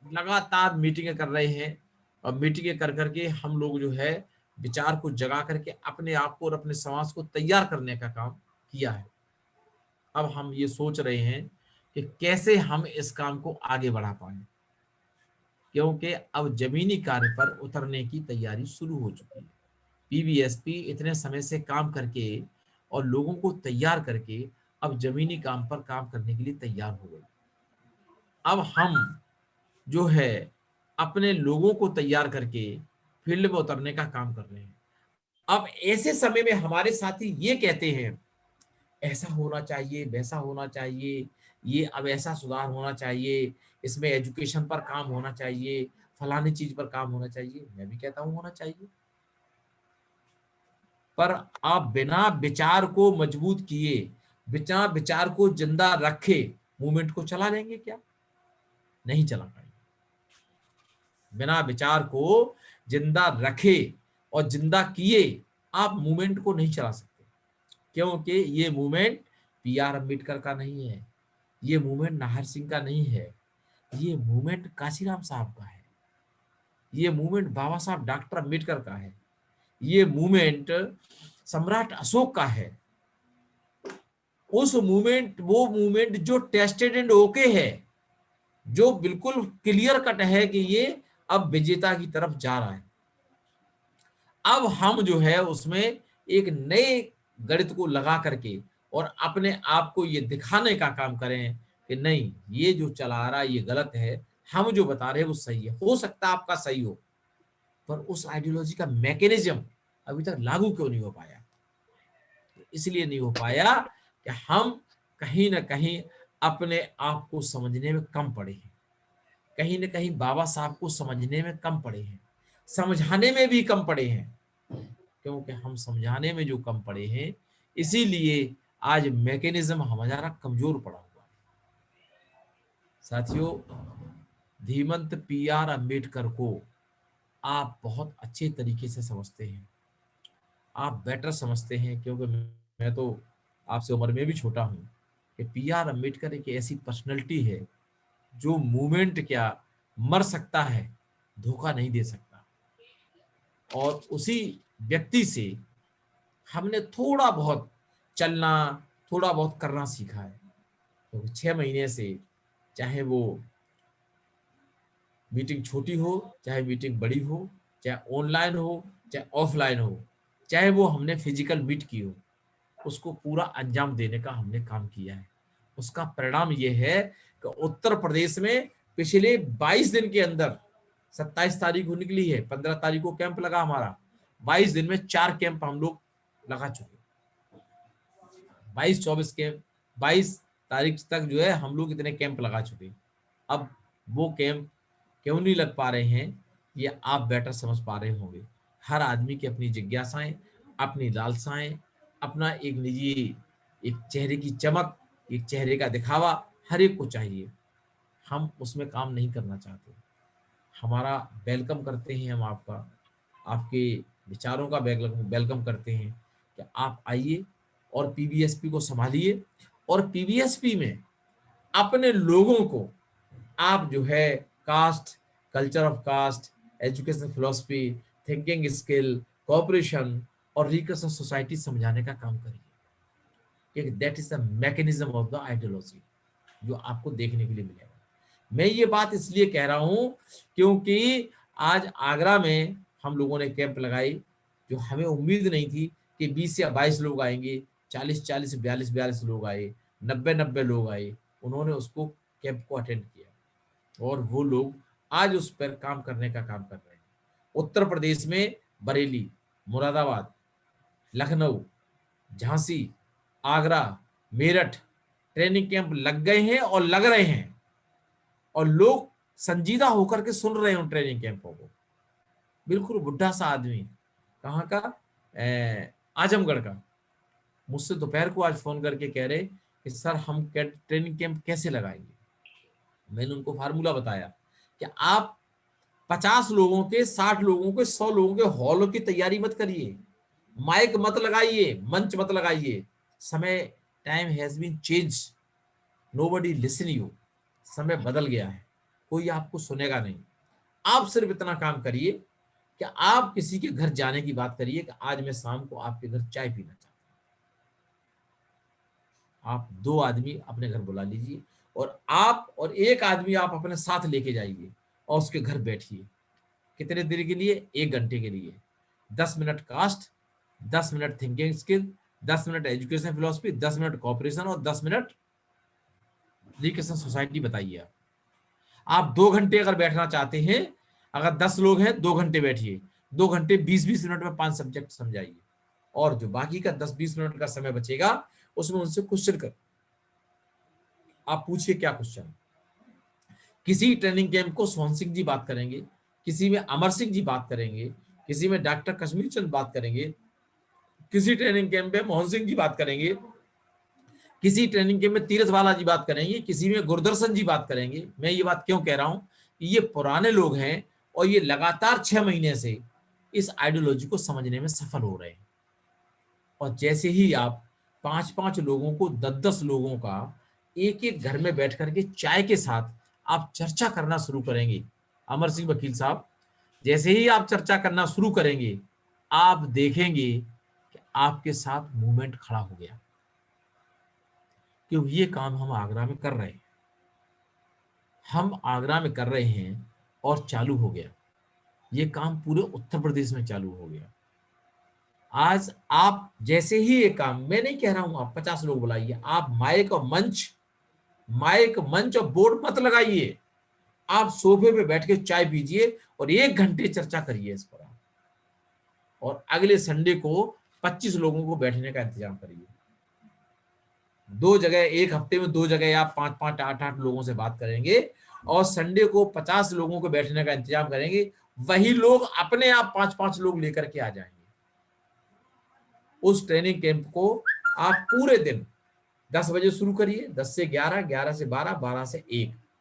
Speaker 2: लगातार मीटिंगें कर रहे हैं, और मीटिंगें कर करके हम लोग जो है विचार को जगा करके अपने आप को और अपने समाज को तैयार करने का काम किया है। अब हम ये सोच रहे हैं कि कैसे हम इस काम को आगे बढ़ा पाए, क्योंकि अब जमीनी कार्य पर उतरने की तैयारी शुरू हो चुकी है। पीबीएसपी इतने समय से काम करके और लोगों को तैयार करके अब जमीनी काम पर काम करने के लिए तैयार हो गई। अब हम जो है अपने लोगों को तैयार करके फील्ड में उतरने का काम कर रहे हैं। अब ऐसे समय में हमारे साथी ये कहते हैं ऐसा होना चाहिए, वैसा होना चाहिए, ये अब ऐसा सुधार होना चाहिए, इसमें एजुकेशन पर काम होना चाहिए, फलानी चीज पर काम होना चाहिए। मैं भी कहता हूं होना चाहिए, पर आप बिना विचार को मजबूत किए, बिना विचार को जिंदा रखे मूवमेंट को चला लेंगे क्या? नहीं चला पाएंगे। बिना विचार को जिंदा रखे और जिंदा किए आप मूवमेंट को नहीं चला सकते, क्योंकि ये मूवमेंट पीआर अंबेडकर का नहीं है, ये मूवमेंट नाहर सिंह का नहीं है, ये मूवमेंट काशीराम साहब का है, ये मूवमेंट बाबा साहब डॉक्टर अंबेडकर का है, ये मूवमेंट सम्राट अशोक का है। उस मूवमेंट, वो मूवमेंट जो टेस्टेड एंड ओके है, जो बिल्कुल क्लियर कट है कि ये अब विजेता की तरफ जा रहा है। अब हम जो है उसमें एक नए गणित को लगा करके और अपने आप को ये दिखाने का काम करें कि नहीं, ये जो चला रहा है ये गलत है, हम जो बता रहे हैं वो सही है। हो सकता है आपका सही हो, पर उस आइडियोलॉजी का मैकेनिज्म अभी तक लागू क्यों नहीं हो पाया? इसलिए नहीं हो पाया कि हम कहीं ना कहीं अपने आप को समझने में कम पड़े हैं, कहीं ना कहीं बाबा साहब को समझने में कम पड़े हैं, समझाने में भी कम पड़े हैं। क्योंकि हम समझाने में जो कम पड़े हैं, इसीलिए आज मैकेनिज्म हमारा कमजोर पड़ा हुआ है। साथियों, धीमंत पीआर अंबेडकर को आप बहुत अच्छे तरीके से समझते हैं, आप बेटर समझते हैं, क्योंकि मैं तो आपसे उम्र में भी छोटा हूं, कि पीआर अंबेडकर एक ऐसी पर्सनैलिटी है जो मूवमेंट क्या मर सकता है, धोखा नहीं दे सकता। और उसी व्यक्ति से हमने थोड़ा बहुत चलना, थोड़ा बहुत करना सीखा है। तो 6 महीने से, चाहे वो मीटिंग छोटी हो, चाहे मीटिंग बड़ी हो, चाहे ऑनलाइन हो, चाहे ऑफलाइन हो, चाहे वो हमने फिजिकल मीट की हो, उसको पूरा अंजाम देने का हमने काम किया है। उसका परिणाम ये है कि उत्तर प्रदेश में पिछले 22 दिन के अंदर, 27 तारीख को निकली है, 15 तारीख को कैंप लगा हमारा, 22 दिन में 4 कैंप हम लोग लगा चुके। 22-24 कैंप, 22 तारीख तक जो है हम लोग इतने कैंप लगा चुके। अब वो कैंप क्यों नहीं लग पा रहे हैं, ये आप बेटर समझ पा रहे होंगे। हर आदमी की अपनी जिज्ञासाएं, अपनी लालसाएं, अपना एक निजी, एक चेहरे की चमक, एक चेहरे का दिखावा हर एक को चाहिए। हम उसमें काम नहीं करना चाहते। हमारा वेलकम करते हैं, हम आपका, आपके विचारों का वेलकम करते हैं कि आप आइए और पीबीएसपी को संभालिए, और पीबीएसपी में अपने लोगों को आप जो है caste, culture of caste, education philosophy, thinking skill, cooperation और रिकन्स्ट्रक्शन सोसाइटी समझाने का काम करिए, क्योंकि that is the mechanism of the ideology जो आपको देखने के लिए मिलेगा। मैं ये बात इसलिए कह रहा हूं क्योंकि आज आगरा में हम लोगों ने कैंप लगाई, जो हमें उम्मीद नहीं थी कि 20 या 22 लोग आएंगे, 40-40, 42-42 लोग आए, 90-90 लोग आए। उन्होंने उसको कैंप को अटेंड किया और वो लोग आज उस पर काम करने का काम कर रहे हैं। उत्तर प्रदेश में बरेली, मुरादाबाद, लखनऊ, झांसी, आगरा, मेरठ ट्रेनिंग कैंप लग गए हैं और लग रहे हैं, और लोग संजीदा होकर के सुन रहे हैं उन ट्रेनिंग कैंपों को। बिल्कुल बुढ़ा सा आदमी, कहाँ का, आजमगढ़ का, मुझसे दोपहर को आज फोन करके कह रहे कि सर हम ट्रेनिंग कैंप कैसे लगाएंगे। मैंने उनको फार्मूला बताया कि आप 50 लोगों के, 60 लोगों के, 100 लोगों के हॉलों की तैयारी मत करिए, माइक मत लगाइए, मंच मत लगाइए। समय, time has been change, nobody listen you. समय बदल गया है, कोई आपको सुनेगा नहीं। आप सिर्फ इतना काम करिए कि आप किसी के घर जाने की बात करिए कि आज मैं शाम को आपके घर चाय पीना चाहता हूं। आप 2 आदमी अपने घर बुला लीजिए और आप और 1 आदमी आप अपने साथ लेके जाइए और उसके घर बैठिए। कितने देर के लिए? 1 घंटे के लिए। 10 minute caste, 10 minute thinking skill, 10 minute education philosophy, 10 minute cooperation और 10 मिनट एजुकेशन सोसाइटी बताइए। आप 2 घंटे अगर बैठना चाहते हैं, अगर 10 लोग हैं 2 घंटे बैठिए, 2 घंटे 20-20 मिनट में 5 सब्जेक्ट समझाइए, और जो बाकी का 10-20 मिनट का समय बचेगा उसमें उनसे क्वेश्चन कर, आप पूछिए क्या क्वेश्चन। किसी ट्रेनिंग कैंप को सोहन सिंह जी बात करेंगे, किसी में अमर सिंह जी बात करेंगे, किसी में डॉक्टर कश्मीर चंद बात करेंगे, किसी ट्रेनिंग कैंप में मोहन सिंह जी बात करेंगे, किसी ट्रेनिंग कैंप में तीरथ बाला जी बात करेंगे, किसी में गुरदर्शन जी बात करेंगे। मैं ये बात क्यों कह रहा हूं? ये पुराने लोग हैं और ये लगातार 6 महीने से इस आइडियोलॉजी को समझने में सफल हो रहे हैं। और जैसे ही आप 5-5 लोगों को, 10-10 लोगों का एक-एक घर में बैठ करके चाय के साथ आप चर्चा करना शुरू करेंगे, अमर सिंह वकील साहब, जैसे ही आप चर्चा करना शुरू करेंगे, आप देखेंगे कि आपके साथ मूवमेंट खड़ा हो गया। क्योंकि ये काम हम आगरा में कर रहे हैं, हम आगरा में कर रहे हैं और चालू हो गया। ये काम पूरे उत्तर प्रदेश में चालू हो गया। आज आप जैसे ही ये काम, मैं नहीं कह रहा हूं आप 50 लोग बुलाइए, आप माइक मंच और बोर्ड मत लगाइए, आप सोफे पे बैठ के चाय पीजिए और 1 घंटे चर्चा करिए इस पर। और अगले संडे को 25 लोगों को बैठने का इंतजाम करिए। 2 जगह, 1 हफ्ते में 2 जगह आप 5-5, 8-8 लोगों से बात करेंगे और संडे को 50 लोगों को बैठने का इंतजाम करेंगे। वही लोग अपने आप 5-5 लोग लेकर के आ जाएंगे। उस ट्रेनिंग कैंप को आप पूरे दिन 10 बजे शुरू करिए, 10 से 11, 11 से 12, 12 से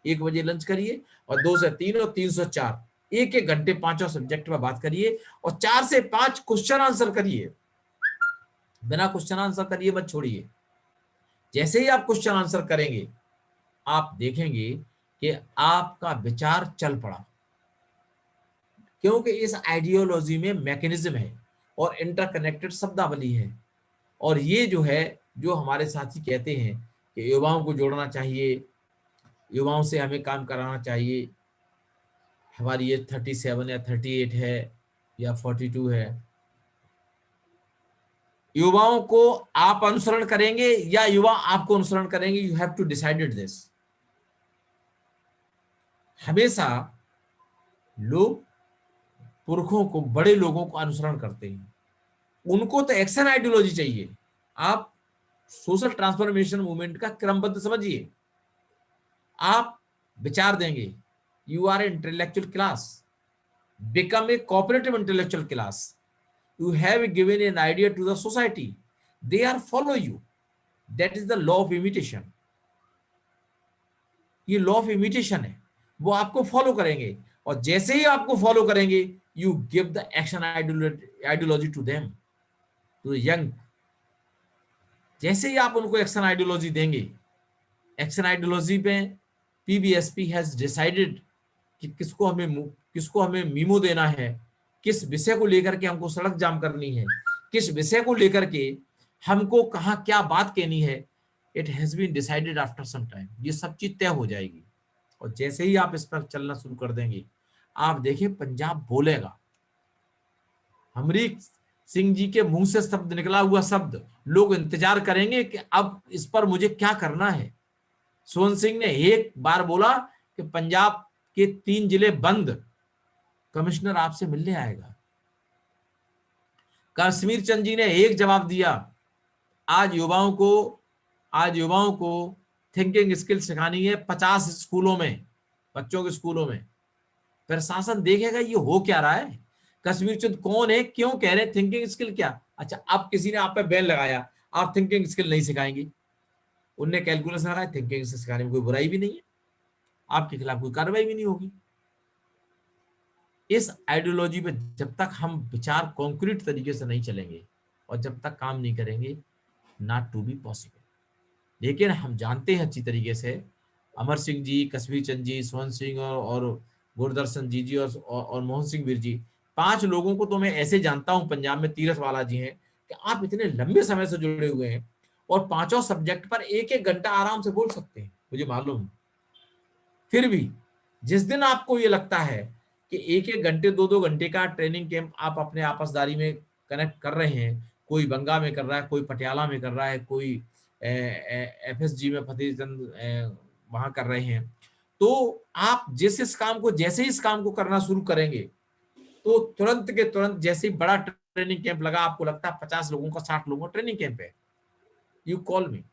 Speaker 2: 1 बजे लंच करिए और 2 से 3 और 3 से 4 1-1 घंटे 5 सब्जेक्ट पर बात करिए और 4 से 5 क्वेश्चन आंसर करिए। बिना क्वेश्चन आंसर करिए मत छोड़िए। जैसे ही आप क्वेश्चन आंसर करेंगे, आप देखेंगे कि आपका विचार चल पड़ा, क्योंकि इस आइडियोलॉजी में मैकेनिज्म है और इंटरकनेक्टेड शब्दावली है। और ये जो है, जो हमारे साथी कहते हैं कि युवाओं को जोड़ना चाहिए, युवाओं से हमें काम कराना चाहिए, हमारी ये 37 या 38 है या 42 है, युवाओं को आप अनुसरण करेंगे या युवा आपको अनुसरण करेंगे? You have to decided this. हमेशा लोग पुरखों को, बड़े लोगों को अनुसरण करते हैं, उनको तो एक्शन आइडियोलॉजी चाहिए। आप सोशल ट्रांसफॉर्मेशन मूवमेंट का क्रमबद्ध समझिए। आप विचार देंगे, you are intellectual class, become a cooperative intellectual class, you have given an idea to the society, they are follow you, that is the law of imitation। ये law of imitation है, वो आपको फॉलो करेंगे और जैसे ही आपको follow करेंगे, you give the action ideology to them, to young. जैसे ही आप उनको एक्शन आइडियोलॉजी देंगे, एक्शन आइडियोलॉजी पे पीबीएसपी हैज डिसाइडेड कि किसको हमें मीमो देना है, किस विषय को लेकर के हमको सड़क जाम करनी है, किस विषय को लेकर के हमको कहाँ क्या बात कहनी है। It has been decided after some time. ये सब चीज तय हो जाएगी और जैसे ही आप इस पर चलना शुरू कर देंगे, आप देखिए पंजाब बोलेगा। अमरीक सिंह जी के मुंह से शब्द निकला हुआ शब्द, लोग इंतजार करेंगे कि अब इस पर मुझे क्या करना है। सोहन सिंह ने एक बार बोला कि पंजाब के 3 जिले बंद, कमिश्नर आपसे मिलने आएगा। कश्मीर चंद जी ने एक जवाब दिया, आज युवाओं को आज युवाओं को थिंकिंग स्किल सिखानी है 50 स्कूलों में, बच्चों के स्कूलों में। प्रशासन देखेगा ये हो क्या रहा है, कश्मीर चंद कौन है, क्यों कह रहे हैं थिंकिंग स्किल क्या। अच्छा, अब किसी ने आप पे बैन लगाया, आप थिंकिंग स्किल नहीं सिखाएंगे, उनने कैलकुलेशन लगाया, थिंकिंग स्किल सिखाने में कोई बुराई भी नहीं है, आपके खिलाफ कोई कार्रवाई भी नहीं होगी। इस आइडियोलॉजी पे जब तक हम विचार कॉन्क्रीट तरीके से नहीं चलेंगे और जब तक काम नहीं करेंगे, नॉट टू बी पॉसिबल। लेकिन हम जानते हैं अच्छी तरीके से, अमर सिंह जी, कश्मीर चंद जी, स्वर्ण सिंह और गुरदर्शन जी और मोहन सिंह वीर जी, 5 लोगों को तो मैं ऐसे जानता हूं पंजाब में, तीरथ वाला जी हैं, कि आप इतने लंबे समय से जुड़े हुए हैं और 5 सब्जेक्ट पर 1-1 घंटा आराम से बोल सकते हैं, मुझे मालूम है। फिर भी जिस दिन आपको ये लगता है कि 1-1 घंटे 2-2 घंटे का ट्रेनिंग कैंप आप अपने आपसदारी में कनेक्ट कर रहे हैं, कोई बंगा में कर रहा है, कोई पटियाला में कर रहा है, कोई FSG में फतेहचंद वहां कर रहे हैं, तो आप इस काम को जैसे इस काम को करना शुरू करेंगे तो तुरंत के तुरंत जैसे ही बड़ा ट्रेनिंग कैंप लगा, आपको लगता है 50 लोगों का 60 लोगों का ट्रेनिंग कैंप है, यू कॉल मी।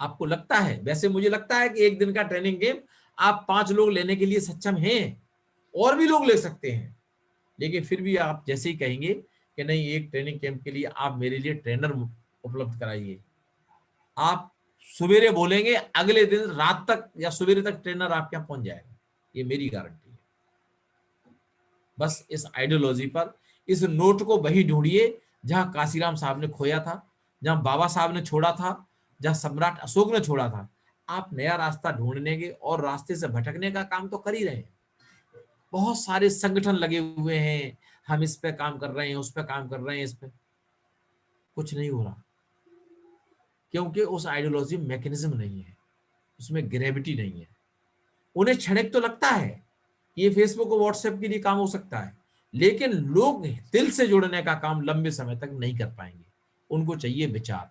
Speaker 2: आपको लगता है, वैसे मुझे लगता है कि 1 दिन का ट्रेनिंग कैंप आप 5 लोग लेने के लिए सक्षम हैं, और भी लोग ले सकते हैं, लेकिन फिर भी आप जैसे ही कहेंगे कि नहीं, एक ट्रेनिंग कैंप के लिए आप मेरे लिए ट्रेनर उपलब्ध कराइए, आप सवेरे बोलेंगे, अगले दिन रात तक या सवेरे तक ट्रेनर आपके यहाँ पहुंच जाएगा, ये मेरी गारंटी है। बस इस आइडियोलॉजी पर, इस नोट को वही ढूंढिए जहां काशीराम साहब ने खोया था, जहां बाबा साहब ने छोड़ा था, जहां सम्राट अशोक ने छोड़ा था। आप नया रास्ता ढूंढने के और रास्ते से भटकने का काम तो कर ही रहे हैं। बहुत सारे संगठन लगे हुए हैं, हम इस पे काम कर रहे हैं, उस पे काम कर रहे हैं, इस पे कुछ नहीं हो रहा, क्योंकि उस आइडियोलॉजी मैकेनिज्म नहीं है, उसमें ग्रेविटी नहीं है। उन्हें क्षणिक तो लगता है ये फेसबुक और व्हाट्सएप के लिए काम हो सकता है, लेकिन लोग दिल से जुड़ने का काम लंबे समय तक नहीं कर पाएंगे। उनको चाहिए विचार,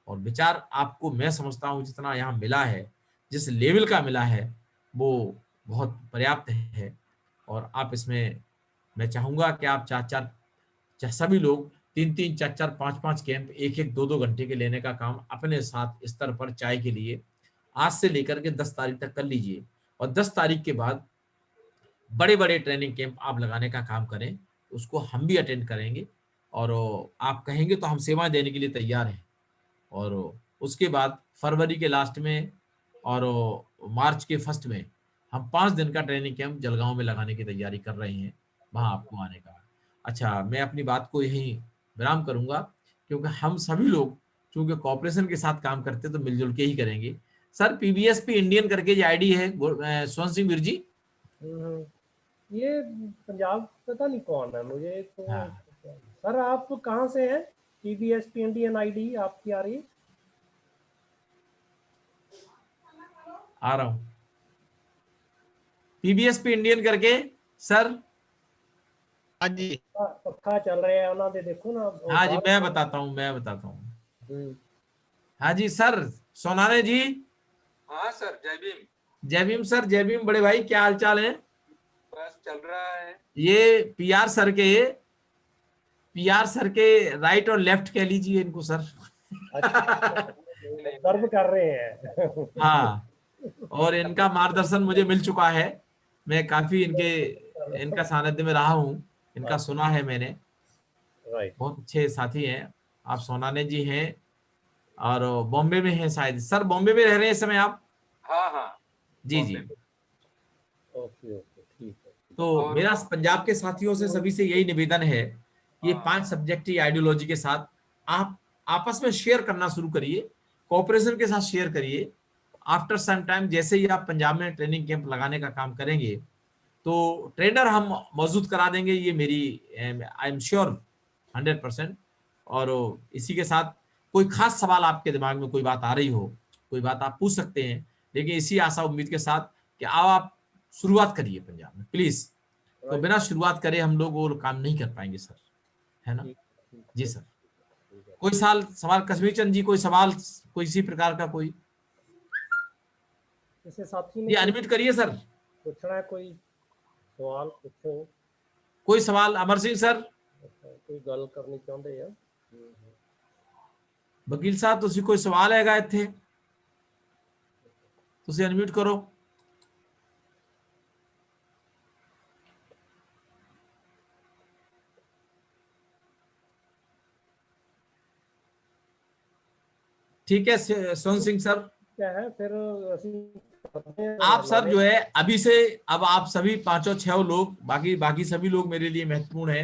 Speaker 2: और विचार आपको मैं समझता हूं जितना यहाँ मिला है, जिस लेवल का मिला है, वो बहुत पर्याप्त है। और आप इसमें, मैं चाहूंगा कि आप 4-4 सभी लोग 3-3, 4-4, 5-5 कैंप 1-1, 2-2 घंटे के लेने का काम अपने साथ स्तर पर चाय के लिए आज से लेकर के 10 तारीख तक कर लीजिए, और 10 तारीख के बाद बड़े बड़े ट्रेनिंग कैंप आप लगाने का काम करें, उसको हम भी अटेंड करेंगे, और आप कहेंगे तो हम सेवाएं देने के लिए तैयार हैं। और उसके बाद फरवरी के लास्ट में और मार्च के फर्स्ट में हम 5 दिन का ट्रेनिंग कैंप जलगांव में लगाने की तैयारी कर रहे हैं, वहां आपको आने का। अच्छा, मैं अपनी बात को यहीं विराम करूंगा, क्योंकि हम सभी लोग चूंकि कॉर्पोरेशन के साथ काम करते तो मिलजुल के ही करेंगे। सर, PBSP इंडियन करके जो आईडी है, स्वर्ण सिंह वीर जी,
Speaker 4: ये पंजाब पता नहीं कौन है मुझे तो।
Speaker 2: हाँ।
Speaker 4: सर आप कहाँ से हैं? PBSP इंडियन आईडी आपकी आ रही है?
Speaker 2: आ रहा हूँ, PBSP इंडियन करके सर।
Speaker 13: हाँ जी,
Speaker 4: पक्का चल रहे हैं उन्होंने, देखो ना।
Speaker 2: हाँ जी, मैं बताता हूँ। हाँ जी सर, सोनाने जी।
Speaker 14: हाँ सर, जय भीम।
Speaker 2: जय भीम सर, जय भीम बड़े भाई, क्या हाल चाल है?
Speaker 14: बस चल रहा है।
Speaker 2: ये PR सर के राइट और लेफ्ट कह लीजिए इनको सर।
Speaker 4: गर्व कर रहे हैं।
Speaker 2: हाँ, और इनका मार्गदर्शन मुझे मिल चुका है, मैं काफी इनका सानिध्य में रहा हूँ, इनका सुना है मैंने, बहुत अच्छे साथी हैं। आप सोनाने जी हैं और बॉम्बे में हैं शायद। सर बॉम्बे में रह रहे हैं इस समय आप?
Speaker 14: हाँ
Speaker 2: जी जी।
Speaker 4: ओके, ठीक है।
Speaker 2: तो मेरा पंजाब के साथियों से सभी से यही निवेदन है, ये 5 सब्जेक्ट आइडियोलॉजी के साथ आप आपस में शेयर करना शुरू करिए, कोऑपरेशन के साथ शेयर करिए। आफ्टर सम टाइम जैसे ही आप पंजाब में ट्रेनिंग कैंप लगाने का काम करेंगे तो ट्रेनर हम मौजूद करा देंगे, ये मेरी आई एम श्योर 100%। और इसी के साथ कोई खास सवाल आपके दिमाग में कोई बात आ रही हो, कोई बात आप पूछ सकते हैं, लेकिन इसी आशा उम्मीद के साथ कि आप शुरुआत करिए पंजाब में प्लीज। तो बिना शुरुआत करे हम लोग वो काम नहीं कर पाएंगे सर, है ना? जी सर। कोई सवाल कश्मीर चंद जी, कोई सवाल कोई इसी प्रकार का कोई?
Speaker 4: किसी साथी ने
Speaker 2: ये अनम्यूट करिए सर।
Speaker 4: पूछना है कोई सवाल, पूछो।
Speaker 2: कोई सवाल? अमर सिंह सर
Speaker 4: कोई गल करनी चाहते हैं?
Speaker 2: वकील साहब ਤੁਸੀਂ ਕੋਈ ਸਵਾਲ ਹੈਗਾ ਇੱਥੇ? ਤੁਸੀਂ ਅਨਮਿਊਟ ਕਰੋ। ठीक है सोहन सिंह सर,
Speaker 4: क्या है फिर
Speaker 2: आप सर जो है अभी से अब आप सभी पांचों छह लोग, बाकी सभी लोग मेरे लिए महत्वपूर्ण है।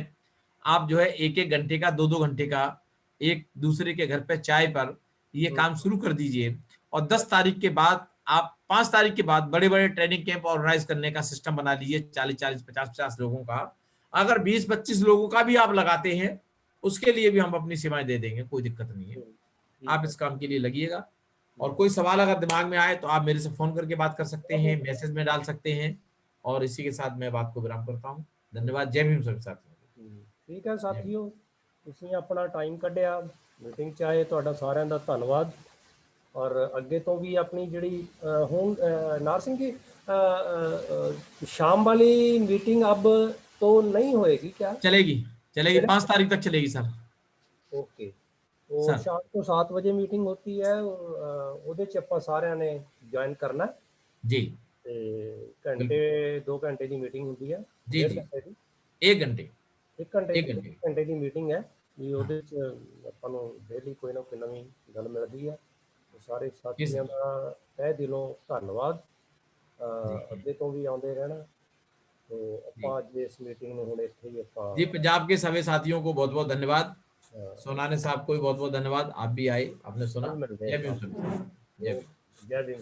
Speaker 2: आप जो है 1-1 घंटे का 2-2 घंटे का एक दूसरे के घर पे चाय पर ये काम शुरू कर दीजिए। और 10 तारीख के बाद आप 5 तारीख के बाद बड़े बड़े ट्रेनिंग कैंप ऑर्गेनाइज करने का सिस्टम बना लीजिए। 40-40, 50-50 लोगों का, अगर 20-25 लोगों का भी आप लगाते हैं उसके लिए भी हम अपनी सेवाएं दे देंगे, कोई दिक्कत नहीं है। आप इस काम के लिए लगिएगा। और कोई सवाल अगर दिमाग में आए तो आप मेरे से फोन करके बात कर सकते हैं, मैसेज में डाल सकते हैं। और इसी के साथ मैं बात को विराम करता हूं। धन्यवाद। जय भीम सभी साथियों।
Speaker 4: ठीक है साथियों, ਤੁਸੀਂ ਆਪਣਾ ਟਾਈਮ ਕੱਢਿਆ ਮੀਟਿੰਗ ਚ ਆਏ, ਤੁਹਾਡਾ ਸਾਰਿਆਂ ਦਾ ਧੰਨਵਾਦ। ਔਰ ਅੱਗੇ ਤੋਂ ਵੀ ਆਪਣੀ ਜਿਹੜੀ ਹੁਣ नार सिंह जी शाम वाली मीटिंग अब तो नहीं होएगी क्या?
Speaker 2: चलेगी 5 तारीख तक चलेगी सर।
Speaker 4: ओके, तो शाम को 7 बजे मीटिंग होती है, ਉਹਦੇ ਚ ਆਪਾਂ ਸਾਰਿਆਂ ਨੇ ਜੁਆਇਨ ਕਰਨਾ
Speaker 2: जी।
Speaker 4: ਤੇ ਘੰਟੇ 2 ਘੰਟੇ ਦੀ ਮੀਟਿੰਗ ਹੁੰਦੀ ਹੈ
Speaker 2: जी जी 1 घंटे
Speaker 4: 1 ਘੰਟੇ ਦੀ ਮੀਟਿੰਗ ਹੈ ਜੀ। ਉਹਦੇ ਚ ਆਪਾਂ ਨੂੰ ਡੇਲੀ ਕੋਈ ਨਾ ਕੋਈ ਨਵੀਂ ਗੱਲ ਮਿਲਦੀ ਹੈ। ਸਾਰੇ ਸਾਥੀਆਂ ਦਾ ਤਹਿ ਦਿਲੋਂ ਧੰਨਵਾਦ। ਅੱਗੇ ਤੋਂ ਵੀ ਆਉਂਦੇ ਰਹਿਣਾ। तो ਆਪਾਂ ਅੱਜ ਇਸ ਮੀਟਿੰਗ ਨੂੰ ਹੁਣ ਇੱਥੇ ਹੀ ਆਪਾਂ
Speaker 2: जी पंजाब के सभी साथियों को बहुत बहुत धन्यवाद। सोनाने साहब को भी बहुत बहुत धन्यवाद, आप भी आए, आपने सुना। जय भीम।
Speaker 4: जय भीम।